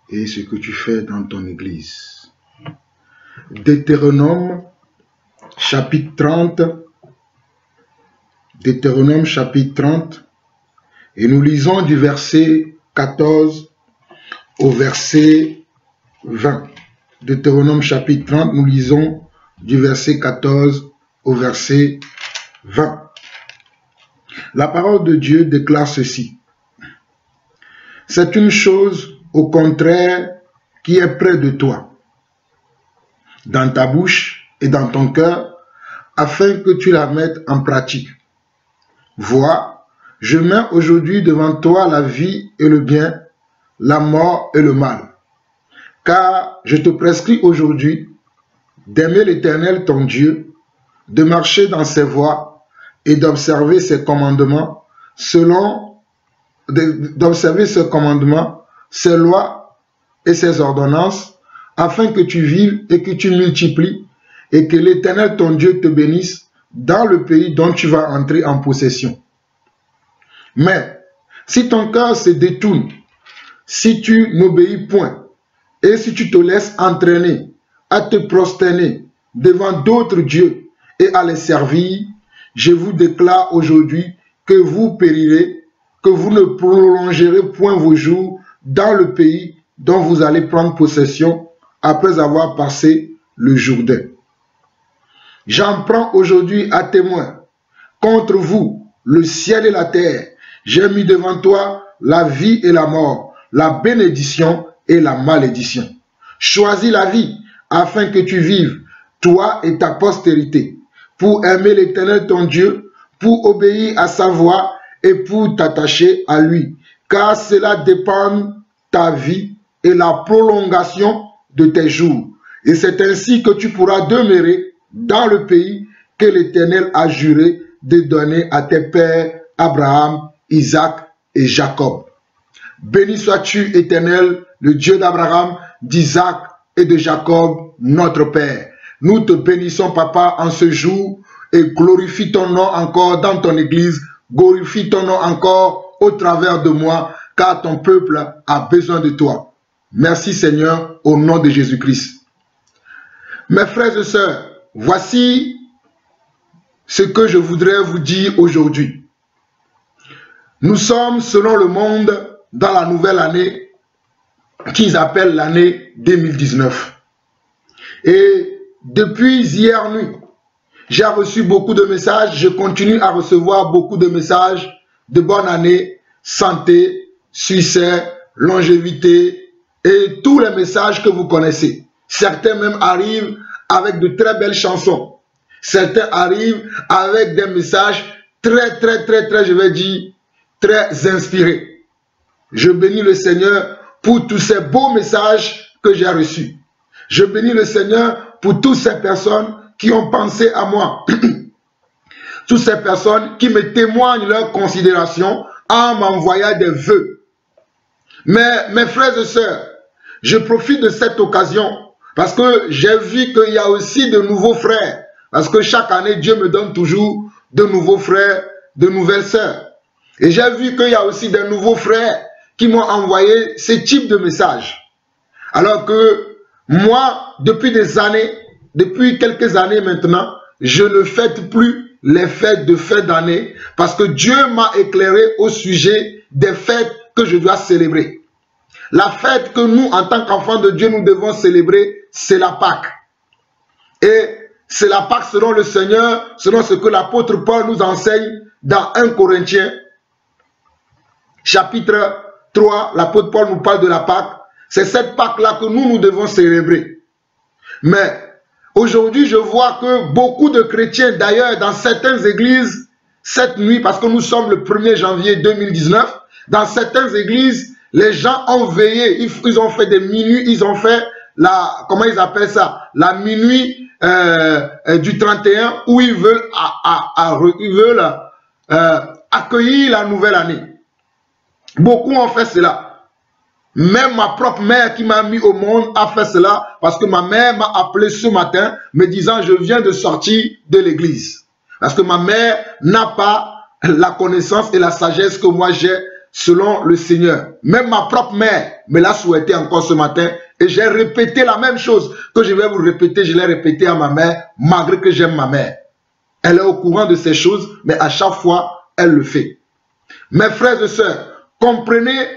et ce que tu fais dans ton église. Deutéronome chapitre 30. Deutéronome chapitre 30. Et nous lisons du verset 14 au verset 20. Deutéronome chapitre 30, nous lisons du verset 14 au verset 20. La parole de Dieu déclare ceci. C'est une chose, au contraire, qui est près de toi, dans ta bouche et dans ton cœur, afin que tu la mettes en pratique. Vois, je mets aujourd'hui devant toi la vie et le bien, la mort et le mal. Car je te prescris aujourd'hui d'aimer l'Éternel ton Dieu, de marcher dans ses voies et d'observer ses commandements, ses lois et ses ordonnances, afin que tu vives et que tu multiplies, et que l'Éternel ton Dieu te bénisse dans le pays dont tu vas entrer en possession. Mais si ton cœur se détourne, si tu n'obéis point, et si tu te laisses entraîner à te prosterner devant d'autres dieux et à les servir, je vous déclare aujourd'hui que vous périrez, que vous ne prolongerez point vos jours dans le pays dont vous allez prendre possession après avoir passé le Jourdain. J'en prends aujourd'hui à témoin contre vous le ciel et la terre. J'ai mis devant toi la vie et la mort, la bénédiction et la malédiction. Choisis la vie afin que tu vives, toi et ta postérité, pour aimer l'Éternel ton Dieu, pour obéir à sa voix et pour t'attacher à lui, car cela dépend ta vie et la prolongation de tes jours. Et c'est ainsi que tu pourras demeurer dans le pays que l'Éternel a juré de donner à tes pères Abraham, Isaac et Jacob. Béni sois-tu, Éternel, le Dieu d'Abraham, d'Isaac et de Jacob, notre Père. Nous te bénissons, Papa, en ce jour et glorifie ton nom encore dans ton église. Glorifie ton nom encore au travers de moi, car ton peuple a besoin de toi. Merci, Seigneur, au nom de Jésus-Christ. Mes frères et sœurs, voici ce que je voudrais vous dire aujourd'hui. Nous sommes, selon le monde, dans la nouvelle année qu'ils appellent l'année 2019. Et depuis hier nuit, j'ai reçu beaucoup de messages, je continue à recevoir beaucoup de messages de bonne année, santé, succès, longévité et tous les messages que vous connaissez. Certains même arrivent avec de très belles chansons. Certains arrivent avec des messages très, je vais dire, très inspirés. Je bénis le Seigneur pour tous ces beaux messages que j'ai reçus. Je bénis le Seigneur pour toutes ces personnes qui ont pensé à moi. Toutes ces personnes qui me témoignent leur considération en m'envoyant des vœux. Mais mes frères et sœurs, je profite de cette occasion parce que j'ai vu qu'il y a aussi de nouveaux frères. Parce que chaque année, Dieu me donne toujours de nouveaux frères, de nouvelles sœurs. Et j'ai vu qu'il y a aussi de nouveaux frères qui m'ont envoyé ce type de message. Alors que moi, depuis des années, depuis quelques années maintenant, je ne fête plus les fêtes de fin d'année parce que Dieu m'a éclairé au sujet des fêtes que je dois célébrer. La fête que nous, en tant qu'enfants de Dieu, nous devons célébrer, c'est la Pâque. Et c'est la Pâque selon le Seigneur, selon ce que l'apôtre Paul nous enseigne dans 1 Corinthiens, chapitre 3, l'apôtre Paul nous parle de la Pâque. C'est cette Pâque-là que nous devons célébrer. Mais aujourd'hui, je vois que beaucoup de chrétiens, d'ailleurs, dans certaines églises, cette nuit, parce que nous sommes le 1er janvier 2019, dans certaines églises, les gens ont veillé, ils ont fait des minuit, ils ont fait la, comment ils appellent ça, la minuit du 31, où ils veulent, accueillir la nouvelle année. Beaucoup ont fait cela. Même ma propre mère qui m'a mis au monde a fait cela parce que ma mère m'a appelé ce matin me disant je viens de sortir de l'église. Parce que ma mère n'a pas la connaissance et la sagesse que moi j'ai selon le Seigneur. Même ma propre mère me l'a souhaité encore ce matin et j'ai répété la même chose que je vais vous répéter. Je l'ai répété à ma mère, malgré que j'aime ma mère. Elle est au courant de ces choses, mais à chaque fois, elle le fait. Mes frères et sœurs, comprenez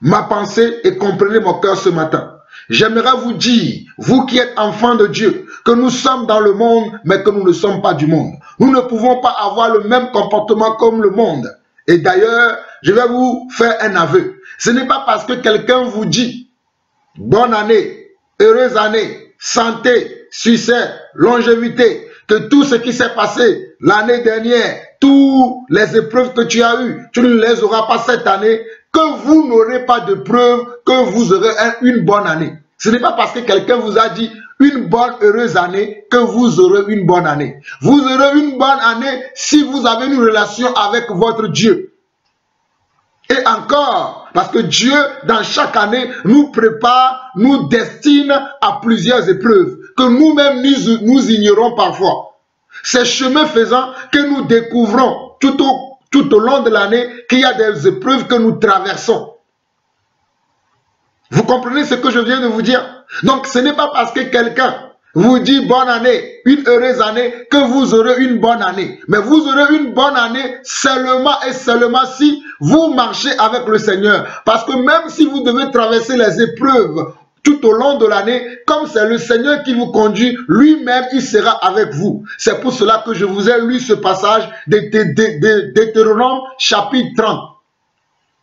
ma pensée et comprenez mon cœur ce matin. J'aimerais vous dire, vous qui êtes enfants de Dieu, que nous sommes dans le monde, mais que nous ne sommes pas du monde. Nous ne pouvons pas avoir le même comportement comme le monde. Et d'ailleurs, je vais vous faire un aveu. Ce n'est pas parce que quelqu'un vous dit « bonne année, heureuse année, santé, succès, longévité », que tout ce qui s'est passé l'année dernière, toutes les épreuves que tu as eues, tu ne les auras pas cette année, que vous n'aurez pas de preuve que vous aurez une bonne année. Ce n'est pas parce que quelqu'un vous a dit une bonne, heureuse année que vous aurez une bonne année. Vous aurez une bonne année si vous avez une relation avec votre Dieu. Et encore, parce que Dieu, dans chaque année, nous prépare, nous destine à plusieurs épreuves que nous-mêmes nous ignorons parfois. C'est chemin faisant que nous découvrons tout au long de l'année qu'il y a des épreuves que nous traversons. Vous comprenez ce que je viens de vous dire? Donc ce n'est pas parce que quelqu'un vous dit bonne année, une heureuse année, que vous aurez une bonne année. Mais vous aurez une bonne année seulement et seulement si vous marchez avec le Seigneur. Parce que même si vous devez traverser les épreuves tout au long de l'année, comme c'est le Seigneur qui vous conduit, lui-même, il sera avec vous. C'est pour cela que je vous ai lu ce passage de Deutéronome chapitre 30.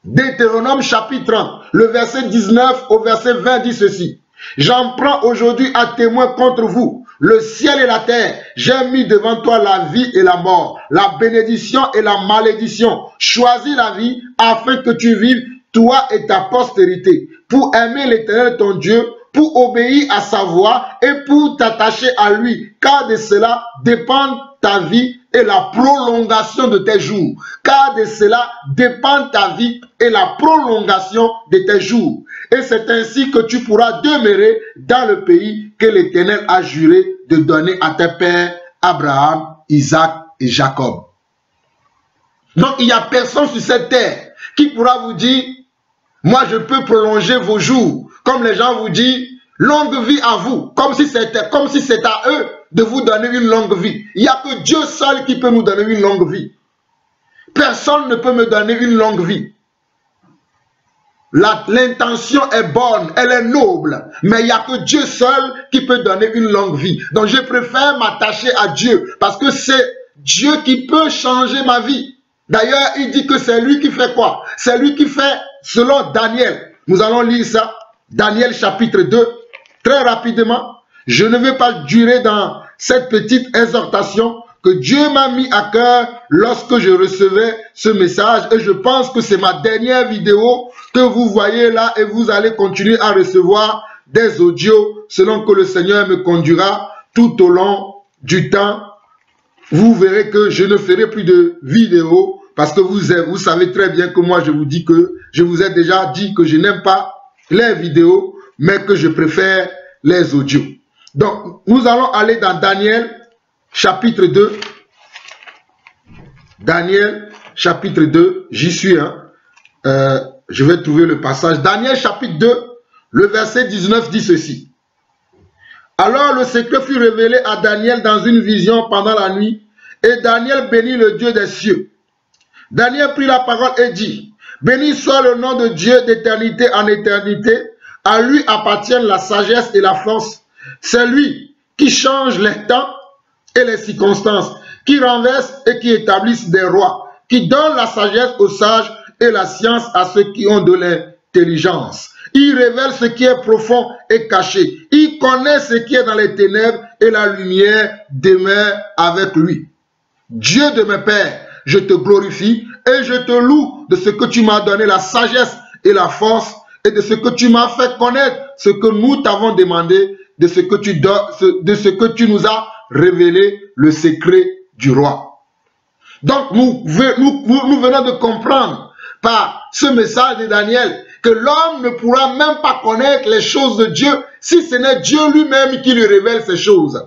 Deutéronome chapitre 30, le verset 19 au verset 20 dit ceci. J'en prends aujourd'hui à témoin contre vous, le ciel et la terre. J'ai mis devant toi la vie et la mort, la bénédiction et la malédiction. Choisis la vie afin que tu vives, toi et ta postérité, pour aimer l'Éternel ton Dieu, pour obéir à sa voix et pour t'attacher à lui, car de cela dépend ta vie et la prolongation de tes jours. Car de cela dépend ta vie et la prolongation de tes jours. Et c'est ainsi que tu pourras demeurer dans le pays que l'Éternel a juré de donner à tes pères, Abraham, Isaac et Jacob. Donc il n'y a personne sur cette terre qui pourra vous dire, moi je peux prolonger vos jours. Comme les gens vous disent, longue vie à vous, comme si c'était à eux de vous donner une longue vie. Il n'y a que Dieu seul qui peut nous donner une longue vie. Personne ne peut me donner une longue vie. L'intention est bonne, elle est noble, mais il n'y a que Dieu seul qui peut donner une longue vie. Donc je préfère m'attacher à Dieu, parce que c'est Dieu qui peut changer ma vie. D'ailleurs, il dit que c'est lui qui fait quoi? C'est lui qui fait, selon Daniel. Nous allons lire ça, Daniel chapitre 2, très rapidement. Je ne vais pas durer dans cette petite exhortation que Dieu m'a mis à cœur lorsque je recevais ce message. Et je pense que c'est ma dernière vidéo que vous voyez là et vous allez continuer à recevoir des audios selon que le Seigneur me conduira tout au long du temps. Vous verrez que je ne ferai plus de vidéos parce que vous savez très bien que moi je vous ai déjà dit que je n'aime pas les vidéos mais que je préfère les audios. Donc nous allons aller dans Daniel chapitre 2. Daniel chapitre 2, j'y suis. Je vais trouver le passage. Daniel chapitre 2, le verset 19 dit ceci. Alors le secret fut révélé à Daniel dans une vision pendant la nuit, et Daniel bénit le Dieu des cieux. Daniel prit la parole et dit, béni soit le nom de Dieu d'éternité en éternité, à lui appartiennent la sagesse et la force. C'est lui qui change les temps et les circonstances, qui renverse et qui établisse des rois, qui donne la sagesse aux sages et la science à ceux qui ont de l'intelligence. Il révèle ce qui est profond et caché. Il connaît ce qui est dans les ténèbres et la lumière demeure avec lui. Dieu de mes pères, je te glorifie et je te loue de ce que tu m'as donné la sagesse et la force et de ce que tu m'as fait connaître ce que nous t'avons demandé, de ce que tu nous as révélé le secret du roi. Donc nous venons de comprendre par ce message de Daniel que l'homme ne pourra même pas connaître les choses de Dieu si ce n'est Dieu lui-même qui lui révèle ces choses.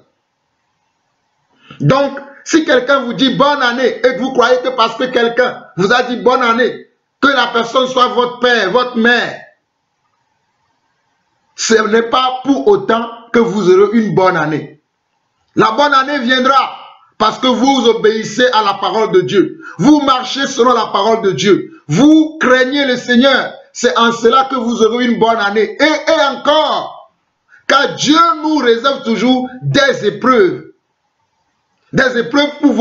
Donc, si quelqu'un vous dit bonne année et que vous croyez que parce que quelqu'un vous a dit bonne année, que la personne soit votre père, votre mère, ce n'est pas pour autant que vous aurez une bonne année. La bonne année viendra parce que vous obéissez à la parole de Dieu. Vous marchez selon la parole de Dieu. Vous craignez le Seigneur. C'est en cela que vous aurez une bonne année. Et encore, car Dieu nous réserve toujours des épreuves. Des épreuves pour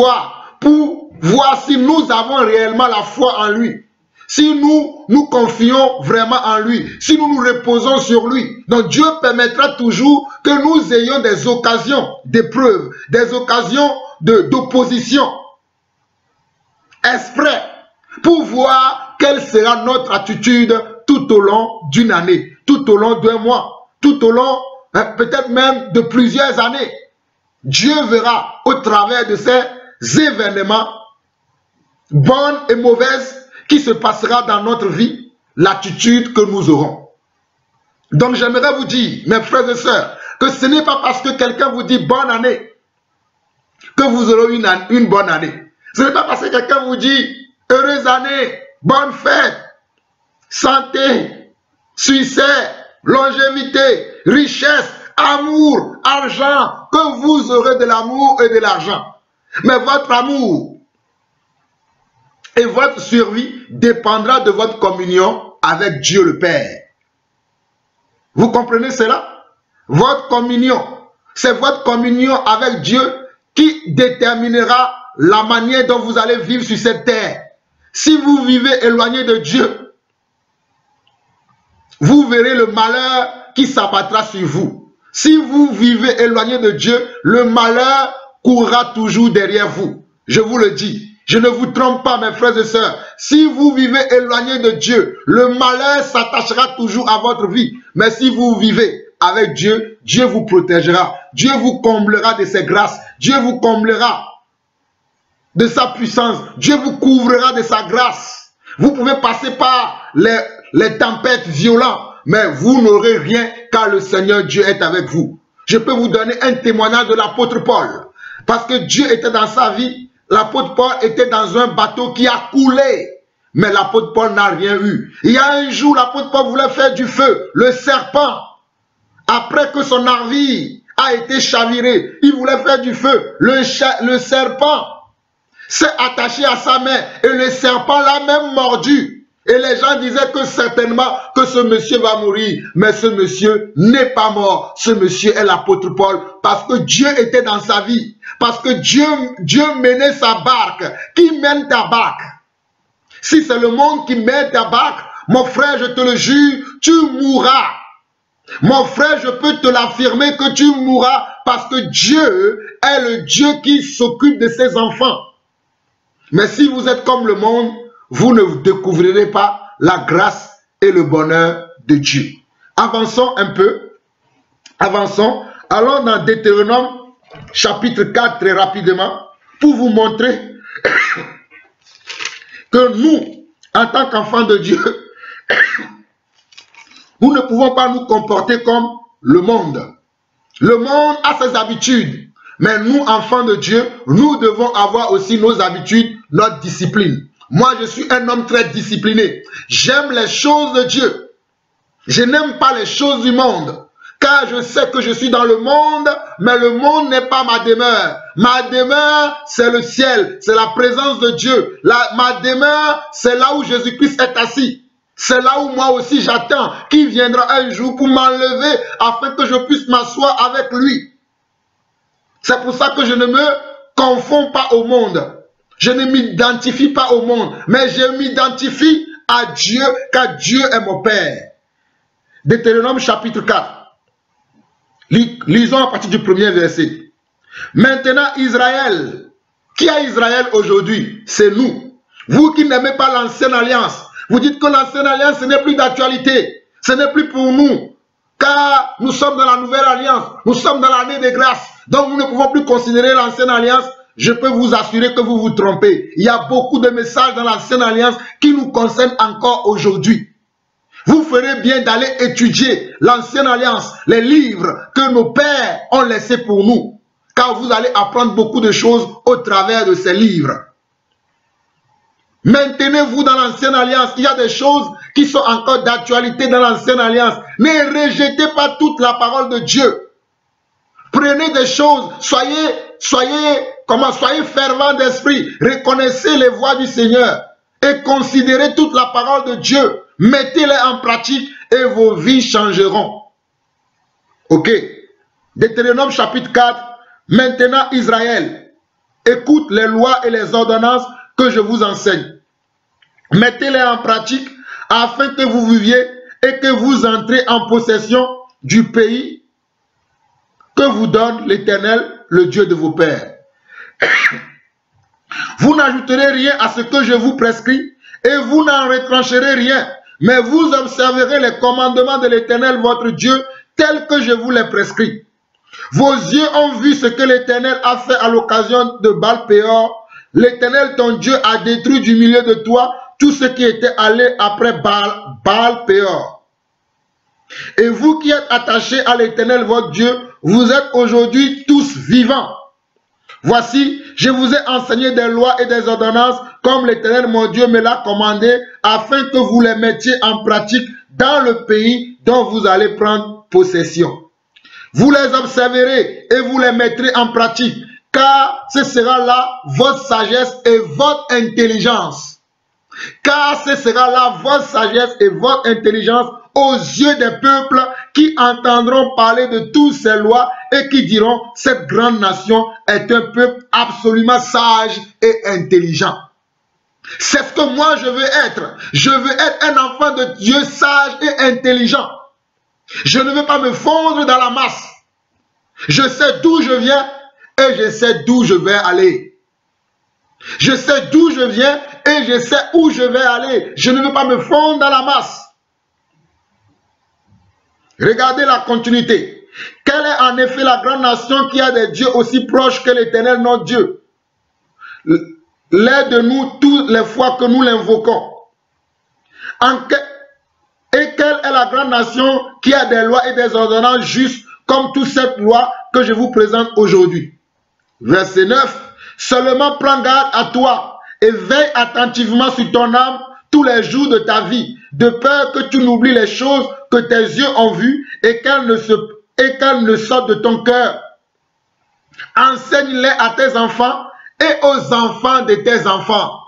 voir si nous avons réellement la foi en lui. Si nous nous confions vraiment en lui, si nous nous reposons sur lui. Donc Dieu permettra toujours que nous ayons des occasions d'épreuves, des occasions d'opposition. Exprès pour voir quelle sera notre attitude tout au long d'une année, tout au long d'un mois, tout au long peut-être même de plusieurs années. Dieu verra au travers de ces événements, bonnes et mauvaises, qui se passera dans notre vie, l'attitude que nous aurons. Donc j'aimerais vous dire, mes frères et sœurs, que ce n'est pas parce que quelqu'un vous dit bonne année que vous aurez une bonne année. Ce n'est pas parce que quelqu'un vous dit heureuse année, bonne fête, santé, succès, longévité, richesse, amour, argent, que vous aurez de l'amour et de l'argent. Mais votre amour et votre survie dépendra de votre communion avec Dieu le Père. Vous comprenez cela? Votre communion, c'est votre communion avec Dieu qui déterminera la manière dont vous allez vivre sur cette terre. Si vous vivez éloigné de Dieu, vous verrez le malheur qui s'abattra sur vous. Si vous vivez éloigné de Dieu, le malheur courra toujours derrière vous. Je vous le dis. Je ne vous trompe pas, mes frères et sœurs. Si vous vivez éloigné de Dieu, le malheur s'attachera toujours à votre vie. Mais si vous vivez avec Dieu, Dieu vous protégera. Dieu vous comblera de ses grâces. Dieu vous comblera de sa puissance. Dieu vous couvrira de sa grâce. Vous pouvez passer par les tempêtes violentes, mais vous n'aurez rien car le Seigneur Dieu est avec vous. Je peux vous donner un témoignage de l'apôtre Paul. Parce que Dieu était dans sa vie. L'apôtre Paul était dans un bateau qui a coulé. Mais l'apôtre Paul n'a rien eu. Il y a un jour, l'apôtre Paul voulait faire du feu. Le serpent, après que son navire a été chaviré, il voulait faire du feu. Le serpent s'est attaché à sa main et le serpent l'a même mordu. Et les gens disaient que certainement que ce monsieur va mourir. Mais ce monsieur n'est pas mort. Ce monsieur est l'apôtre Paul. Parce que Dieu était dans sa vie. Parce que Dieu menait sa barque. Qui mène ta barque? Si c'est le monde qui mène ta barque, mon frère, je te le jure, tu mourras. Mon frère, je peux te l'affirmer que tu mourras parce que Dieu est le Dieu qui s'occupe de ses enfants. Mais si vous êtes comme le monde, vous ne découvrirez pas la grâce et le bonheur de Dieu. Avançons un peu. Avançons. Allons dans Deutéronome chapitre 4 très rapidement pour vous montrer que nous, en tant qu'enfants de Dieu, nous ne pouvons pas nous comporter comme le monde. Le monde a ses habitudes. Mais nous, enfants de Dieu, nous devons avoir aussi nos habitudes, notre discipline. Moi, je suis un homme très discipliné. J'aime les choses de Dieu. Je n'aime pas les choses du monde. Car je sais que je suis dans le monde, mais le monde n'est pas ma demeure. Ma demeure, c'est le ciel. C'est la présence de Dieu. Ma demeure, c'est là où Jésus-Christ est assis. C'est là où moi aussi j'attends qu'il viendra un jour pour m'enlever afin que je puisse m'asseoir avec lui. C'est pour ça que je ne me confonds pas au monde. Je ne m'identifie pas au monde, mais je m'identifie à Dieu, car Dieu est mon Père. Deutéronome chapitre 4. Lisons à partir du premier verset. Maintenant Israël, qui est Israël aujourd'hui? C'est nous. Vous qui n'aimez pas l'ancienne alliance, vous dites que l'ancienne alliance ce n'est plus d'actualité, ce n'est plus pour nous, car nous sommes dans la nouvelle alliance, nous sommes dans l'année de grâce, donc nous ne pouvons plus considérer l'ancienne alliance. Je peux vous assurer que vous vous trompez. Il y a beaucoup de messages dans l'ancienne alliance qui nous concernent encore aujourd'hui. Vous ferez bien d'aller étudier l'ancienne alliance, les livres que nos pères ont laissés pour nous, car vous allez apprendre beaucoup de choses au travers de ces livres. Maintenez-vous dans l'ancienne alliance. Il y a des choses qui sont encore d'actualité dans l'ancienne alliance. Ne rejetez pas toute la parole de Dieu. Prenez des choses, soyez fervents d'esprit. Reconnaissez les voies du Seigneur et considérez toute la parole de Dieu. Mettez-les en pratique et vos vies changeront. Ok. Deutéronome chapitre 4. Maintenant Israël, écoute les lois et les ordonnances que je vous enseigne. Mettez-les en pratique afin que vous viviez et que vous entrez en possession du pays que vous donne l'Éternel, le Dieu de vos pères. Vous n'ajouterez rien à ce que je vous prescris et vous n'en retrancherez rien, mais vous observerez les commandements de l'Éternel, votre Dieu, tels que je vous les prescris. Vos yeux ont vu ce que l'Éternel a fait à l'occasion de Baal-Péor. L'Éternel, ton Dieu, a détruit du milieu de toi tout ce qui était allé après Baal-Péor. Et vous qui êtes attachés à l'Éternel, votre Dieu, vous êtes aujourd'hui tous vivants. Voici, je vous ai enseigné des lois et des ordonnances comme l'Éternel, mon Dieu, me l'a commandé, afin que vous les mettiez en pratique dans le pays dont vous allez prendre possession. Vous les observerez et vous les mettrez en pratique, car ce sera là votre sagesse et votre intelligence. Car ce sera là votre sagesse et votre intelligence aux yeux des peuples qui entendront parler de toutes ces lois et qui diront, cette grande nation est un peuple absolument sage et intelligent. C'est ce que moi je veux être. Je veux être un enfant de Dieu sage et intelligent. Je ne veux pas me fondre dans la masse. Je sais d'où je viens et je sais d'où je vais aller. Je sais d'où je viens et je sais où je vais aller. Je ne veux pas me fondre dans la masse. Regardez la continuité. Quelle est en effet la grande nation qui a des dieux aussi proches que l'Éternel notre Dieu? L'aide de nous toutes les fois que nous l'invoquons. Et quelle est la grande nation qui a des lois et des ordonnances justes comme toute cette loi que je vous présente aujourd'hui? Verset 9. Seulement prends garde à toi et veille attentivement sur ton âme tous les jours de ta vie, de peur que tu n'oublies les choses que tes yeux ont vues et qu'elles ne sortent de ton cœur. Enseigne-les à tes enfants et aux enfants de tes enfants.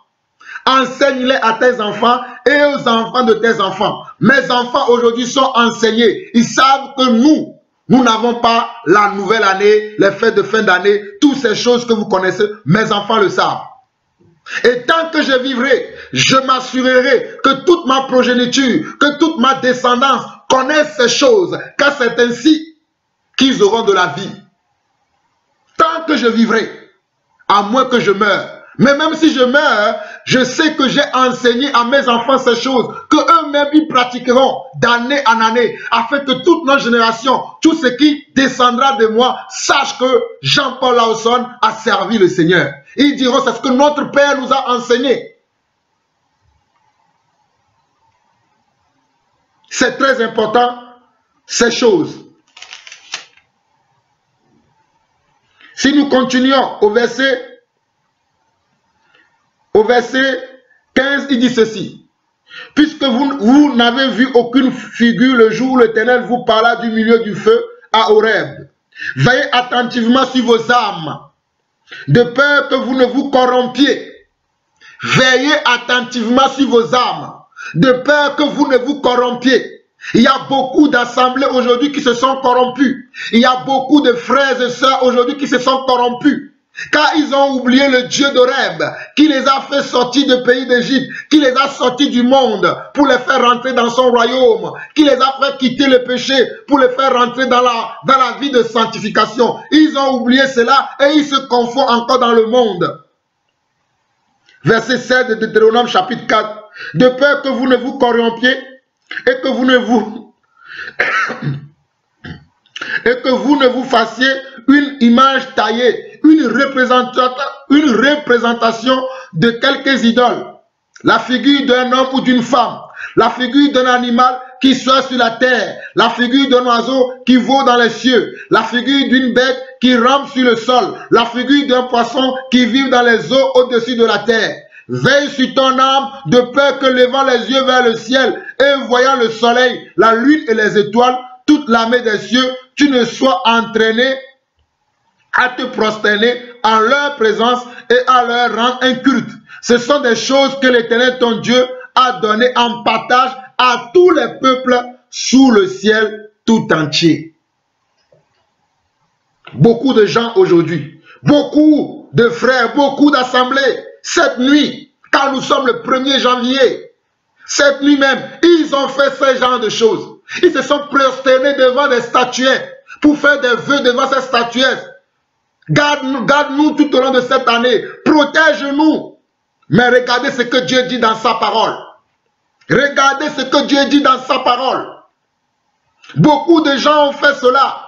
Enseigne-les à tes enfants et aux enfants de tes enfants. Mes enfants aujourd'hui sont enseignés. Ils savent que nous n'avons pas la nouvelle année, les fêtes de fin d'année, toutes ces choses que vous connaissez. Mes enfants le savent. Et tant que je vivrai, je m'assurerai que toute ma progéniture, que toute ma descendance connaissent ces choses, car c'est ainsi qu'ils auront de la vie. Tant que je vivrai, à moins que je meure. Mais même si je meurs, je sais que j'ai enseigné à mes enfants ces choses, que eux-mêmes ils pratiqueront d'année en année, afin que toute notre génération, tout ce qui descendra de moi, sache que Jean-Paul Lawson a servi le Seigneur. Ils diront, c'est ce que notre Père nous a enseigné. C'est très important, ces choses. Si nous continuons au verset 15, il dit ceci. Puisque vous n'avez vu aucune figure le jour où l'Éternel vous parla du milieu du feu à Horeb. Veillez attentivement sur vos âmes, de peur que vous ne vous corrompiez. Veillez attentivement sur vos âmes, de peur que vous ne vous corrompiez. Il y a beaucoup d'assemblées aujourd'hui qui se sont corrompues. Il y a beaucoup de frères et sœurs aujourd'hui qui se sont corrompus. Car ils ont oublié le Dieu d'Horeb, qui les a fait sortir du pays d'Égypte, qui les a sortis du monde pour les faire rentrer dans son royaume, qui les a fait quitter le péché pour les faire rentrer dans la vie de sanctification. Ils ont oublié cela et ils se confondent encore dans le monde. Verset 7 de Deutéronome chapitre 4. De peur que vous ne vous corrompiez et que vous ne vous fassiez une image taillée, une représentation de quelques idoles, la figure d'un homme ou d'une femme, la figure d'un animal qui soit sur la terre, la figure d'un oiseau qui vole dans les cieux, la figure d'une bête qui rampe sur le sol, la figure d'un poisson qui vit dans les eaux au-dessus de la terre. Veille sur ton âme, de peur que levant les yeux vers le ciel et voyant le soleil, la lune et les étoiles, toute l'armée des cieux, tu ne sois entraîné à te prosterner en leur présence et à leur rendre un culte. Ce sont des choses que l'Éternel ton Dieu a données en partage à tous les peuples sous le ciel tout entier. Beaucoup de gens aujourd'hui, beaucoup de frères, beaucoup d'assemblées, cette nuit, quand nous sommes le 1er janvier, cette nuit même, ils ont fait ce genre de choses. Ils se sont prosternés devant des statuettes pour faire des vœux devant ces statuettes. Garde-nous tout au long de cette année, protège-nous. Mais regardez ce que Dieu dit dans sa parole. Regardez ce que Dieu dit dans sa parole. Beaucoup de gens ont fait cela.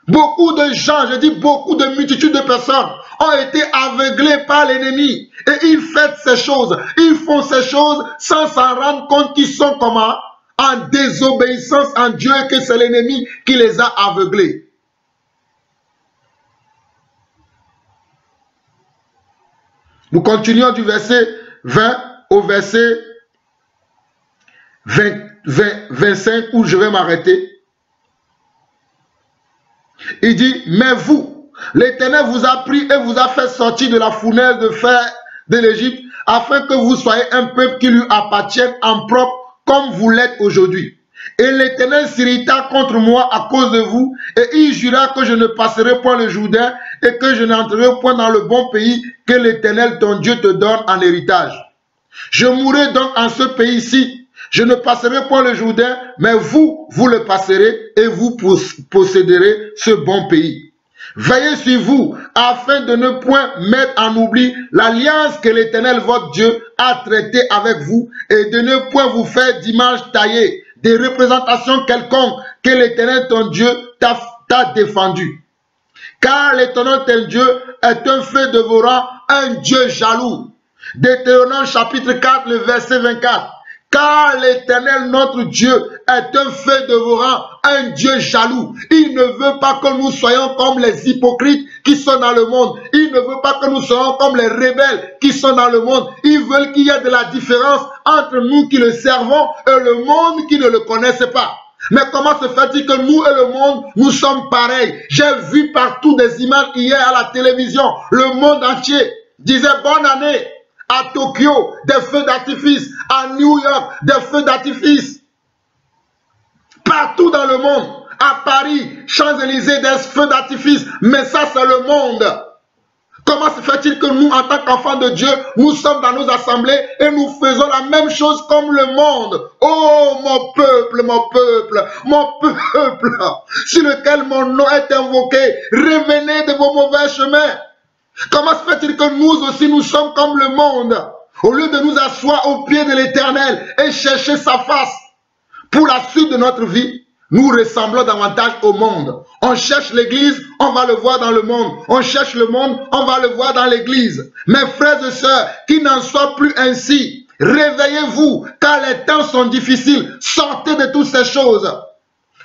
Beaucoup de gens, je dis beaucoup de multitudes de personnes ont été aveuglés par l'ennemi. Et ils font ces choses. Ils font ces choses sans s'en rendre compte qu'ils sont comment? En désobéissance en Dieu et que c'est l'ennemi qui les a aveuglés. Nous continuons du verset 20 au verset 25 où je vais m'arrêter. Il dit, mais vous, l'Éternel vous a pris et vous a fait sortir de la fournaise de fer de l'Égypte, afin que vous soyez un peuple qui lui appartienne en propre, comme vous l'êtes aujourd'hui. Et l'Éternel s'irrita contre moi à cause de vous, et il jura que je ne passerai point le Jourdain, et que je n'entrerai point dans le bon pays que l'Éternel ton Dieu te donne en héritage. Je mourrai donc en ce pays-ci. Je ne passerai point le Jourdain, mais vous le passerez et vous posséderez ce bon pays. Veillez sur vous, afin de ne point mettre en oubli l'alliance que l'Éternel votre Dieu a traitée avec vous, et de ne point vous faire d'images taillées, des représentations quelconques que l'Éternel ton Dieu t'a défendu. Car l'Éternel ton Dieu est un feu dévorant, un Dieu jaloux. Deutéronome chapitre 4, le verset 24. Car l'Éternel, notre Dieu, est un feu dévorant, un Dieu jaloux. Il ne veut pas que nous soyons comme les hypocrites qui sont dans le monde. Il ne veut pas que nous soyons comme les rebelles qui sont dans le monde. Il veut qu'il y ait de la différence entre nous qui le servons et le monde qui ne le connaisse pas. Mais comment se fait-il que nous et le monde, nous sommes pareils? J'ai vu partout des images hier à la télévision. Le monde entier disait bonne année. À Tokyo, des feux d'artifice. À New York, des feux d'artifice. Partout dans le monde. À Paris, Champs-Élysées, des feux d'artifice. Mais ça, c'est le monde. Comment se fait-il que nous, en tant qu'enfants de Dieu, nous sommes dans nos assemblées et nous faisons la même chose comme le monde? Oh, mon peuple, sur lequel mon nom est invoqué, revenez de vos mauvais chemins. Comment se fait-il que nous aussi nous sommes comme le monde? Au lieu de nous asseoir au pied de l'Éternel et chercher sa face pour la suite de notre vie, nous ressemblons davantage au monde. On cherche l'église, on va le voir dans le monde. On cherche le monde, on va le voir dans l'église. Mes frères et sœurs, qu'il n'en soit plus ainsi. Réveillez-vous, car les temps sont difficiles. Sortez de toutes ces choses.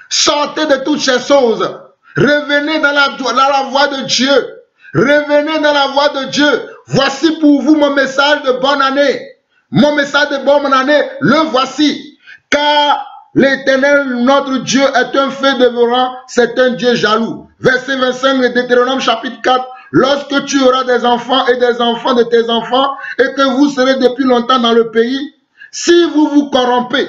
Sortez de toutes ces choses. Revenez dans la voie de Dieu. Revenez dans la voie de Dieu. Voici pour vous mon message de bonne année. Mon message de bonne année, le voici. Car l'Éternel, notre Dieu, est un feu dévorant, c'est un Dieu jaloux. Verset 25 de Deutéronome chapitre 4. Lorsque tu auras des enfants et des enfants de tes enfants, et que vous serez depuis longtemps dans le pays, si vous vous corrompez,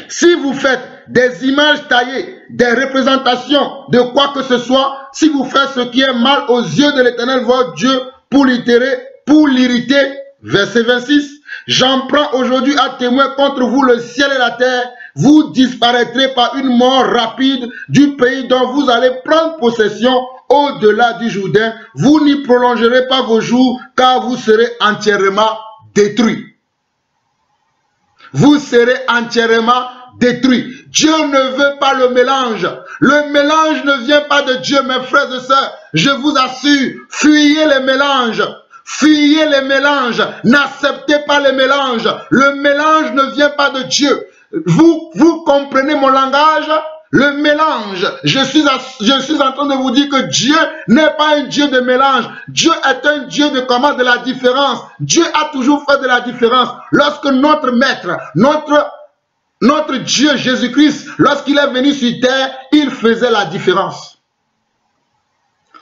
si vous faites des images taillées, des représentations de quoi que ce soit, si vous faites ce qui est mal aux yeux de l'Éternel votre Dieu pour l'irriter, verset 26, j'en prends aujourd'hui à témoin contre vous le ciel et la terre, vous disparaîtrez par une mort rapide du pays dont vous allez prendre possession au-delà du Jourdain, vous n'y prolongerez pas vos jours car vous serez entièrement détruits. Vous serez entièrement détruits. Dieu ne veut pas le mélange. Le mélange ne vient pas de Dieu, mes frères et sœurs. Je vous assure, fuyez les mélanges. Fuyez les mélanges. N'acceptez pas les mélanges. Le mélange ne vient pas de Dieu. Vous comprenez mon langage? le mélange. Je suis en train de vous dire que Dieu n'est pas un Dieu de mélange. Dieu est un Dieu de comment? De la différence. Dieu a toujours fait de la différence. Lorsque notre maître, notre Dieu Jésus-Christ, lorsqu'il est venu sur terre, il faisait la différence.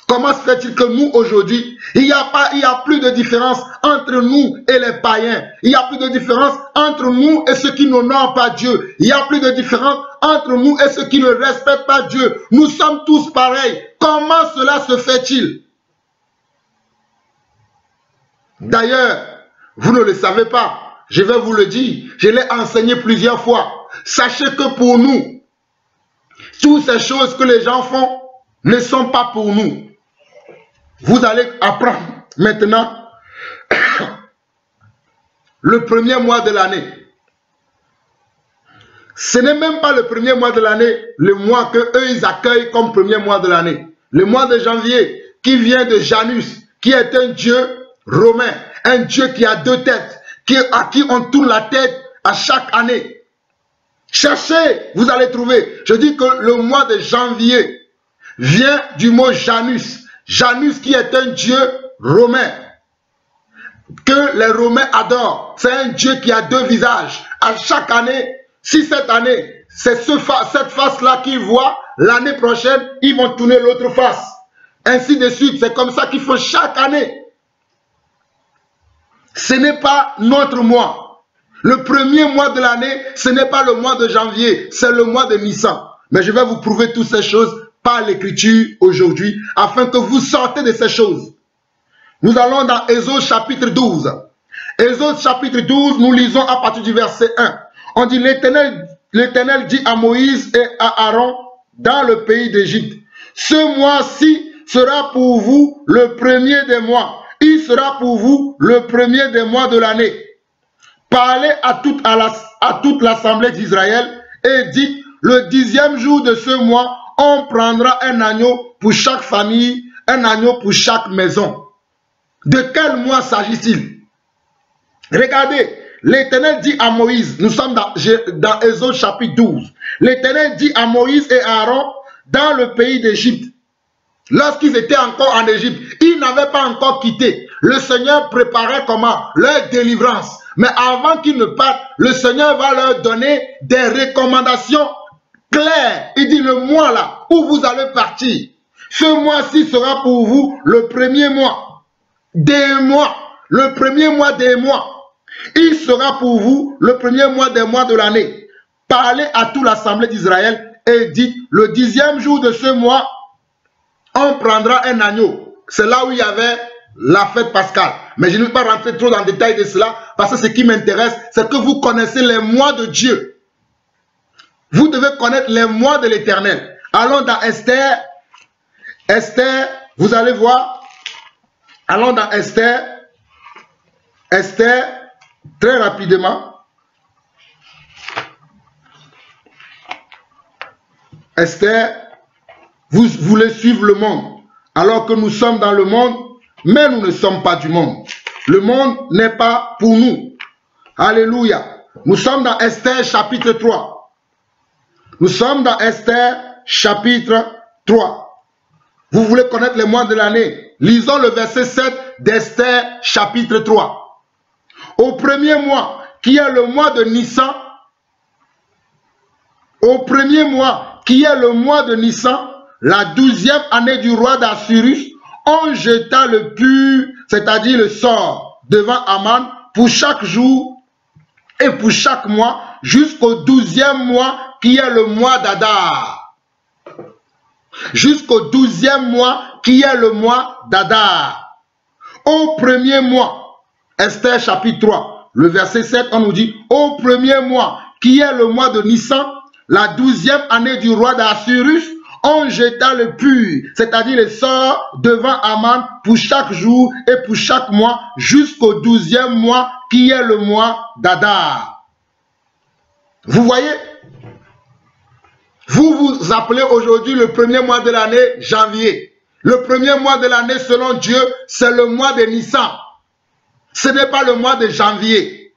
Comment se fait-il que nous, aujourd'hui, il n'y a plus de différence entre nous et les païens. Il n'y a plus de différence entre nous et ceux qui n'honorent pas Dieu. Il n'y a plus de différence entre nous et ceux qui ne respectent pas Dieu. Nous sommes tous pareils. Comment cela se fait-il? D'ailleurs, vous ne le savez pas. Je vais vous le dire. Je l'ai enseigné plusieurs fois. Sachez que pour nous, toutes ces choses que les gens font ne sont pas pour nous. Vous allez apprendre maintenant le premier mois de l'année. Ce n'est même pas le premier mois de l'année, le mois que eux ils accueillent comme premier mois de l'année. Le mois de janvier qui vient de Janus, qui est un dieu romain, un dieu qui a deux têtes, à qui on tourne la tête à chaque année. Cherchez, vous allez trouver. Je dis que le mois de janvier vient du mot Janus. Janus qui est un dieu romain que les Romains adorent. C'est un dieu qui a deux visages. À chaque année, si cette année, c'est cette face-là qu'ils voient, l'année prochaine, ils vont tourner l'autre face. Ainsi de suite. C'est comme ça qu'ils font chaque année. Ce n'est pas notre mois. Le premier mois de l'année, ce n'est pas le mois de janvier, c'est le mois de Nissan. Mais je vais vous prouver toutes ces choses par l'écriture aujourd'hui, afin que vous sortez de ces choses. Nous allons dans Exode chapitre 12. Exode chapitre 12, nous lisons à partir du verset 1. On dit, l'Éternel dit à Moïse et à Aaron dans le pays d'Égypte, ce mois-ci sera pour vous le premier des mois. Il sera pour vous le premier des mois de l'année. Parlez à toute l'assemblée d'Israël et dites, le 10e jour de ce mois, on prendra un agneau pour chaque famille, un agneau pour chaque maison. De quel mois s'agit-il? Regardez, l'Éternel dit à Moïse, nous sommes dans Exode chapitre 12. L'Éternel dit à Moïse et à Aaron dans le pays d'Égypte. Lorsqu'ils étaient encore en Égypte, ils n'avaient pas encore quitté. Le Seigneur préparait comment? Leur délivrance. Mais avant qu'ils ne partent, le Seigneur va leur donner des recommandations claires. Il dit le mois là où vous allez partir, ce mois-ci sera pour vous le premier mois des mois. Le premier mois des mois. Il sera pour vous le premier mois des mois de l'année. Parlez à toute l'assemblée d'Israël et dites, le 10e jour de ce mois, on prendra un agneau. C'est là où il y avait la fête pascale. Mais je ne vais pas rentrer trop dans le détail de cela, parce que ce qui m'intéresse, c'est que vous connaissez les mois de Dieu. Vous devez connaître les mois de l'Éternel. Allons dans Esther. Esther, vous allez voir. Allons dans Esther. Esther, très rapidement. Esther, vous voulez suivre le monde, alors que nous sommes dans le monde, mais nous ne sommes pas du monde. Le monde n'est pas pour nous. Alléluia. Nous sommes dans Esther chapitre 3. Nous sommes dans Esther chapitre 3. Vous voulez connaître les mois de l'année? Lisons le verset 7 d'Esther chapitre 3. Au premier mois, qui est le mois de Nissan, au premier mois, qui est le mois de Nissan, la 12e année du roi d'Assyrus, on jeta le pur, c'est-à-dire le sort, devant Aman pour chaque jour et pour chaque mois, jusqu'au 12e mois, qui est le mois d'Adar. Jusqu'au 12e mois, qui est le mois d'Adar. Au premier mois, Esther chapitre 3, le verset 7, on nous dit, au premier mois, qui est le mois de Nissan, la 12e année du roi d'Assyrus, on jeta le pur, c'est-à-dire le sort devant Aman pour chaque jour et pour chaque mois, jusqu'au 12e mois, qui est le mois d'Adar. Vous voyez? Vous appelez aujourd'hui le premier mois de l'année janvier. Le premier mois de l'année, selon Dieu, c'est le mois de Nissan. Ce n'est pas le mois de janvier.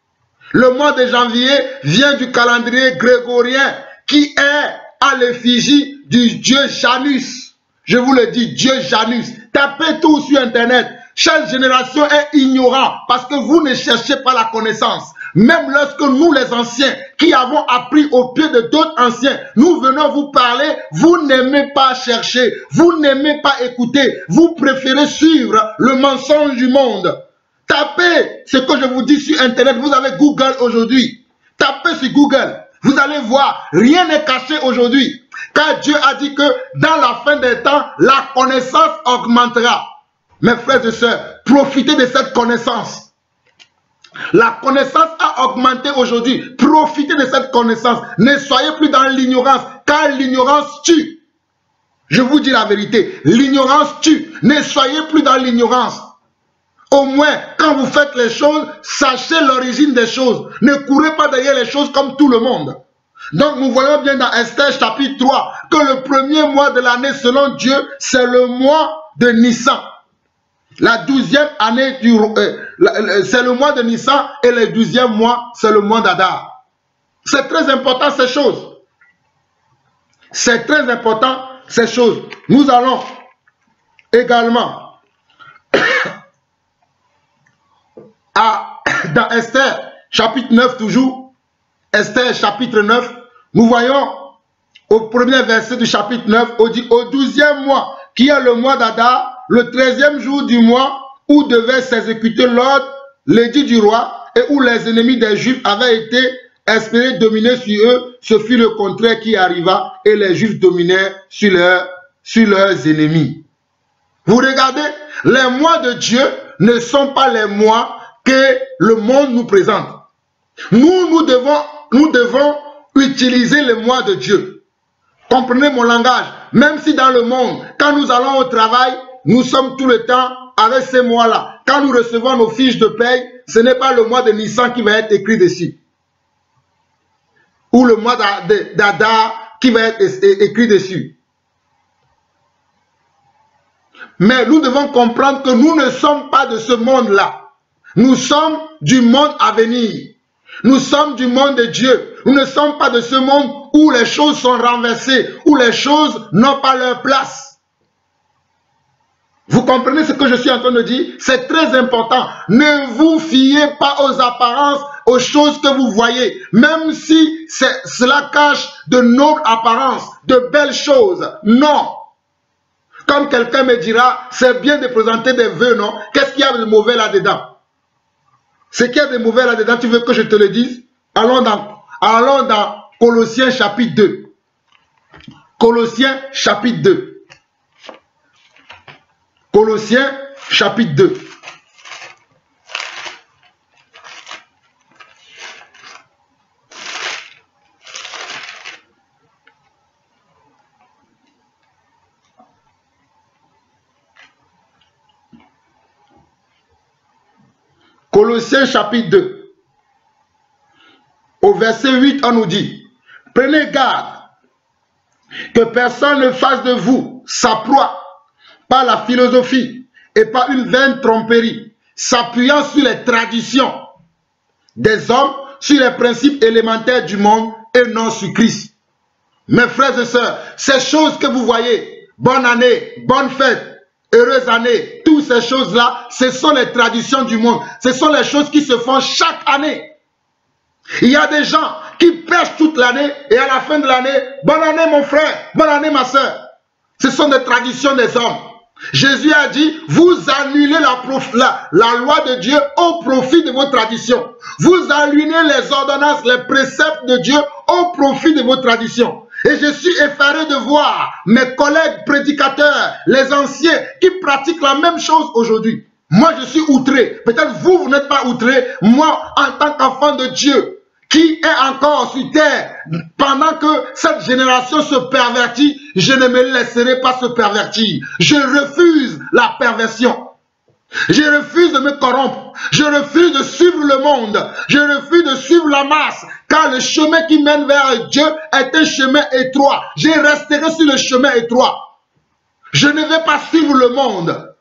Le mois de janvier vient du calendrier grégorien qui est à l'effigie du dieu Janus. Je vous le dis, Dieu Janus. Tapez tout sur Internet. Chaque génération est ignorante parce que vous ne cherchez pas la connaissance. Même lorsque nous, les anciens, qui avons appris au pied de d'autres anciens, nous venons vous parler, vous n'aimez pas chercher, vous n'aimez pas écouter, vous préférez suivre le mensonge du monde. Tapez ce que je vous dis sur Internet, vous avez Google aujourd'hui. Tapez sur Google, vous allez voir, rien n'est caché aujourd'hui. Car Dieu a dit que dans la fin des temps, la connaissance augmentera. Mes frères et sœurs, profitez de cette connaissance. La connaissance a augmenté aujourd'hui. Profitez de cette connaissance. Ne soyez plus dans l'ignorance, car l'ignorance tue. Je vous dis la vérité, l'ignorance tue. Ne soyez plus dans l'ignorance. Au moins, quand vous faites les choses, sachez l'origine des choses. Ne courez pas derrière les choses comme tout le monde. Donc nous voyons bien dans Esther chapitre 3 que le premier mois de l'année selon Dieu, c'est le mois de Nissan. La 12e année, c'est le mois de Nissan et le 12e mois, c'est le mois d'Adar. C'est très important ces choses. C'est très important ces choses. Nous allons également dans Esther chapitre 9 toujours. Esther chapitre 9, nous voyons au premier verset du chapitre 9, au 12e mois, qui est le mois d'Adar, le 13e jour du mois où devait s'exécuter l'ordre, l'édit du roi, et où les ennemis des Juifs avaient été espérés dominer sur eux, ce fut le contraire qui arriva, et les Juifs dominèrent sur leurs ennemis. Vous regardez, les mois de Dieu ne sont pas les mois que le monde nous présente. Nous devons utiliser les mois de Dieu. Comprenez mon langage. Même si dans le monde, quand nous allons au travail, nous sommes tout le temps avec ces mois-là. Quand nous recevons nos fiches de paye, ce n'est pas le mois de Nissan qui va être écrit dessus. Ou le mois d'Adar qui va être écrit dessus. Mais nous devons comprendre que nous ne sommes pas de ce monde-là. Nous sommes du monde à venir. Nous sommes du monde de Dieu. Nous ne sommes pas de ce monde où les choses sont renversées, où les choses n'ont pas leur place. Vous comprenez ce que je suis en train de dire? C'est très important. Ne vous fiez pas aux apparences, aux choses que vous voyez. Même si cela cache de nobles apparences, de belles choses. Non. Comme quelqu'un me dira, c'est bien de présenter des vœux, non? Qu'est-ce qu'il y a de mauvais là-dedans? Ce qu'il y a de mauvais là-dedans, tu veux que je te le dise? Allons dans Colossiens chapitre 2. Colossiens chapitre 2. Colossiens chapitre 2. Colossiens chapitre 2. Au verset 8, on nous dit, prenez garde que personne ne fasse de vous sa proie par la philosophie et par une vaine tromperie, s'appuyant sur les traditions des hommes, sur les principes élémentaires du monde et non sur Christ. Mes frères et sœurs, ces choses que vous voyez, bonne année, bonne fête, heureuse année, toutes ces choses-là, ce sont les traditions du monde. Ce sont les choses qui se font chaque année. Il y a des gens qui prêchent toute l'année et à la fin de l'année, bonne année mon frère, bonne année ma soeur. Ce sont des traditions des hommes. Jésus a dit, vous annulez la loi de Dieu au profit de vos traditions. Vous annulez les ordonnances, les préceptes de Dieu au profit de vos traditions. Et je suis effaré de voir mes collègues prédicateurs, les anciens, qui pratiquent la même chose aujourd'hui. Moi, je suis outré. Peut-être vous, vous n'êtes pas outré. Moi, en tant qu'enfant de Dieu, qui est encore sur terre, pendant que cette génération se pervertit, je ne me laisserai pas se pervertir. Je refuse la perversion. Je refuse de me corrompre. Je refuse de suivre le monde. Je refuse de suivre la masse. Car le chemin qui mène vers Dieu est un chemin étroit. Je resterai sur le chemin étroit. Je ne vais pas suivre le monde.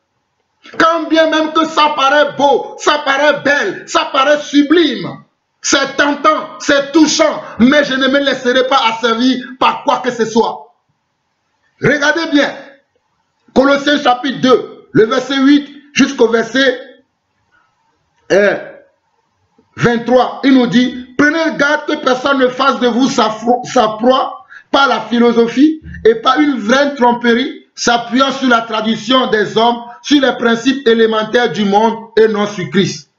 Quand bien même que ça paraît beau, ça paraît belle, ça paraît sublime. C'est tentant, c'est touchant, mais je ne me laisserai pas asservir par quoi que ce soit. Regardez bien, Colossiens chapitre 2, le verset 8 jusqu'au verset 23, il nous dit, prenez garde que personne ne fasse de vous sa proie par la philosophie et par une vaine tromperie, s'appuyant sur la tradition des hommes, sur les principes élémentaires du monde et non sur Christ.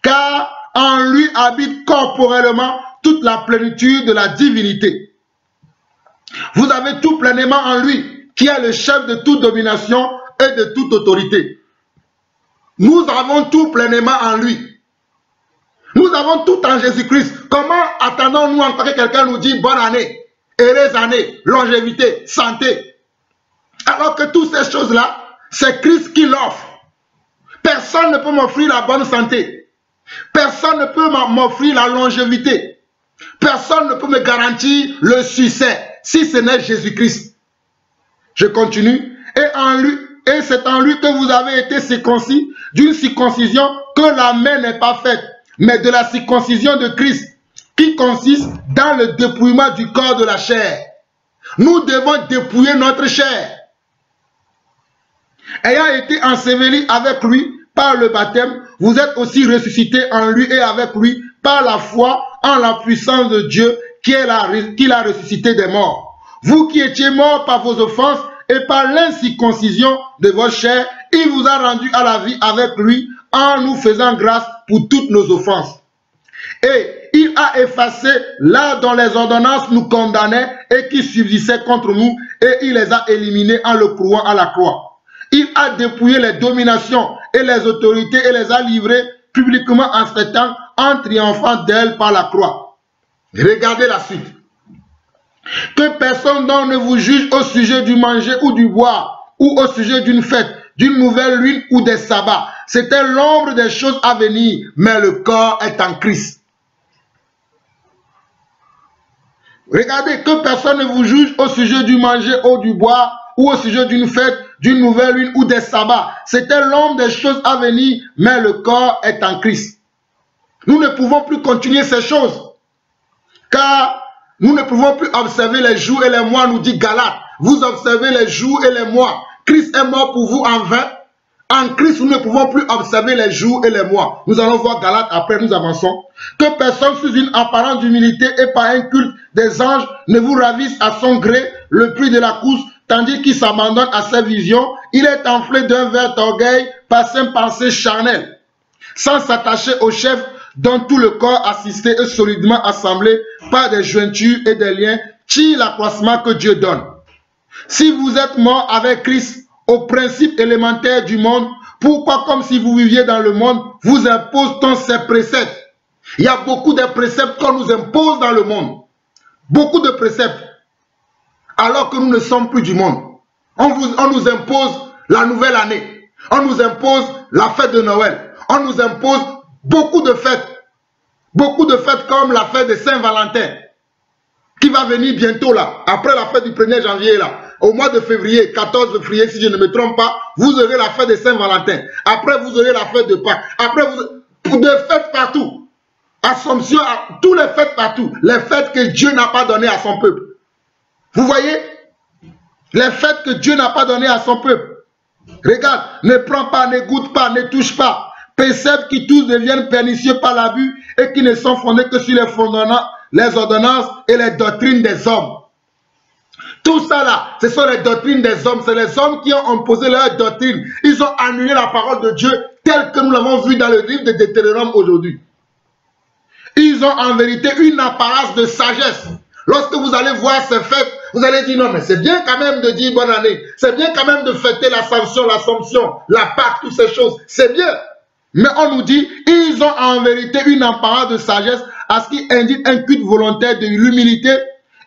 Car en lui habite corporellement toute la plénitude de la divinité. Vous avez tout pleinement en lui, qui est le chef de toute domination et de toute autorité. Nous avons tout pleinement en lui. Nous avons tout en Jésus-Christ. Comment attendons-nous encore que quelqu'un nous dise bonne année, heureuse année, longévité, santé? Alors que toutes ces choses-là, c'est Christ qui l'offre. Personne ne peut m'offrir la bonne santé. Personne ne peut m'offrir la longévité. Personne ne peut me garantir le succès si ce n'est Jésus-Christ. Je continue. Et c'est en lui que vous avez été circoncis d'une circoncision que la main n'est pas faite, mais de la circoncision de Christ, qui consiste dans le dépouillement du corps de la chair. Nous devons dépouiller notre chair. Ayant été ensevelis avec lui par le baptême, vous êtes aussi ressuscités en lui et avec lui par la foi en la puissance de Dieu qui l'a ressuscité des morts. Vous qui étiez morts par vos offenses et par l'incirconcision de votre chair, il vous a rendu à la vie avec lui en nous faisant grâce pour toutes nos offenses. Et il a effacé là dont les ordonnances nous condamnaient et qui subsistaient contre nous, et il les a éliminés en le clouant à la croix. Il a dépouillé les dominations et les autorités et les a livrées publiquement en ce temps en triomphant d'elles par la croix. Regardez la suite. Que personne donc ne vous juge au sujet du manger ou du boire, ou au sujet d'une fête, d'une nouvelle lune ou des sabbats. C'était l'ombre des choses à venir, mais le corps est en Christ. Regardez, que personne ne vous juge au sujet du manger ou du boire, ou au sujet d'une fête, d'une nouvelle lune ou des sabbats. C'était l'ombre des choses à venir, mais le corps est en Christ. Nous ne pouvons plus continuer ces choses, car nous ne pouvons plus observer les jours et les mois, nous dit Galates. Vous observez les jours et les mois. Christ est mort pour vous en vain. En Christ, nous ne pouvons plus observer les jours et les mois. Nous allons voir Galates après, nous avançons. Que personne sous une apparente d'humilité et par un culte des anges ne vous ravisse à son gré le prix de la course, tandis qu'il s'abandonne à ses visions. Il est enflé d'un vert orgueil par ses pensées charnelles, sans s'attacher au chef dont tout le corps assisté et solidement assemblé par des jointures et des liens tire l'accroissement que Dieu donne. Si vous êtes mort avec Christ aux principes élémentaires du monde, pourquoi, comme si vous viviez dans le monde, vous impose-t-on ces préceptes? Il y a beaucoup de préceptes qu'on nous impose dans le monde. Beaucoup de préceptes. Alors que nous ne sommes plus du monde. On nous impose la nouvelle année. On nous impose la fête de Noël. On nous impose beaucoup de fêtes. Beaucoup de fêtes comme la fête de Saint-Valentin, qui va venir bientôt là, après la fête du 1er janvier là. Au mois de février, 14 février, si je ne me trompe pas, vous aurez la fête de Saint-Valentin. Après, vous aurez la fête de Pâques. Après, des fêtes partout. Assomption, tous les fêtes partout. Les fêtes que Dieu n'a pas données à son peuple. Vous voyez? Les fêtes que Dieu n'a pas données à son peuple. Regarde, ne prends pas, ne goûte pas, ne touche pas. Préceptes qui tous deviennent pernicieux par l'abus et qui ne sont fondés que sur les ordonnances et les doctrines des hommes. Tout ça là, ce sont les doctrines des hommes. C'est les hommes qui ont imposé leur doctrine. Ils ont annulé la parole de Dieu telle que nous l'avons vu dans le livre de Deutéronome aujourd'hui. Ils ont en vérité une apparence de sagesse. Lorsque vous allez voir ces fêtes, vous allez dire non mais c'est bien quand même de dire bonne année. C'est bien quand même de fêter l'Assomption, la Pâque, toutes ces choses. C'est bien. Mais on nous dit, ils ont en vérité une apparence de sagesse à ce qui indique un culte volontaire de l'humilité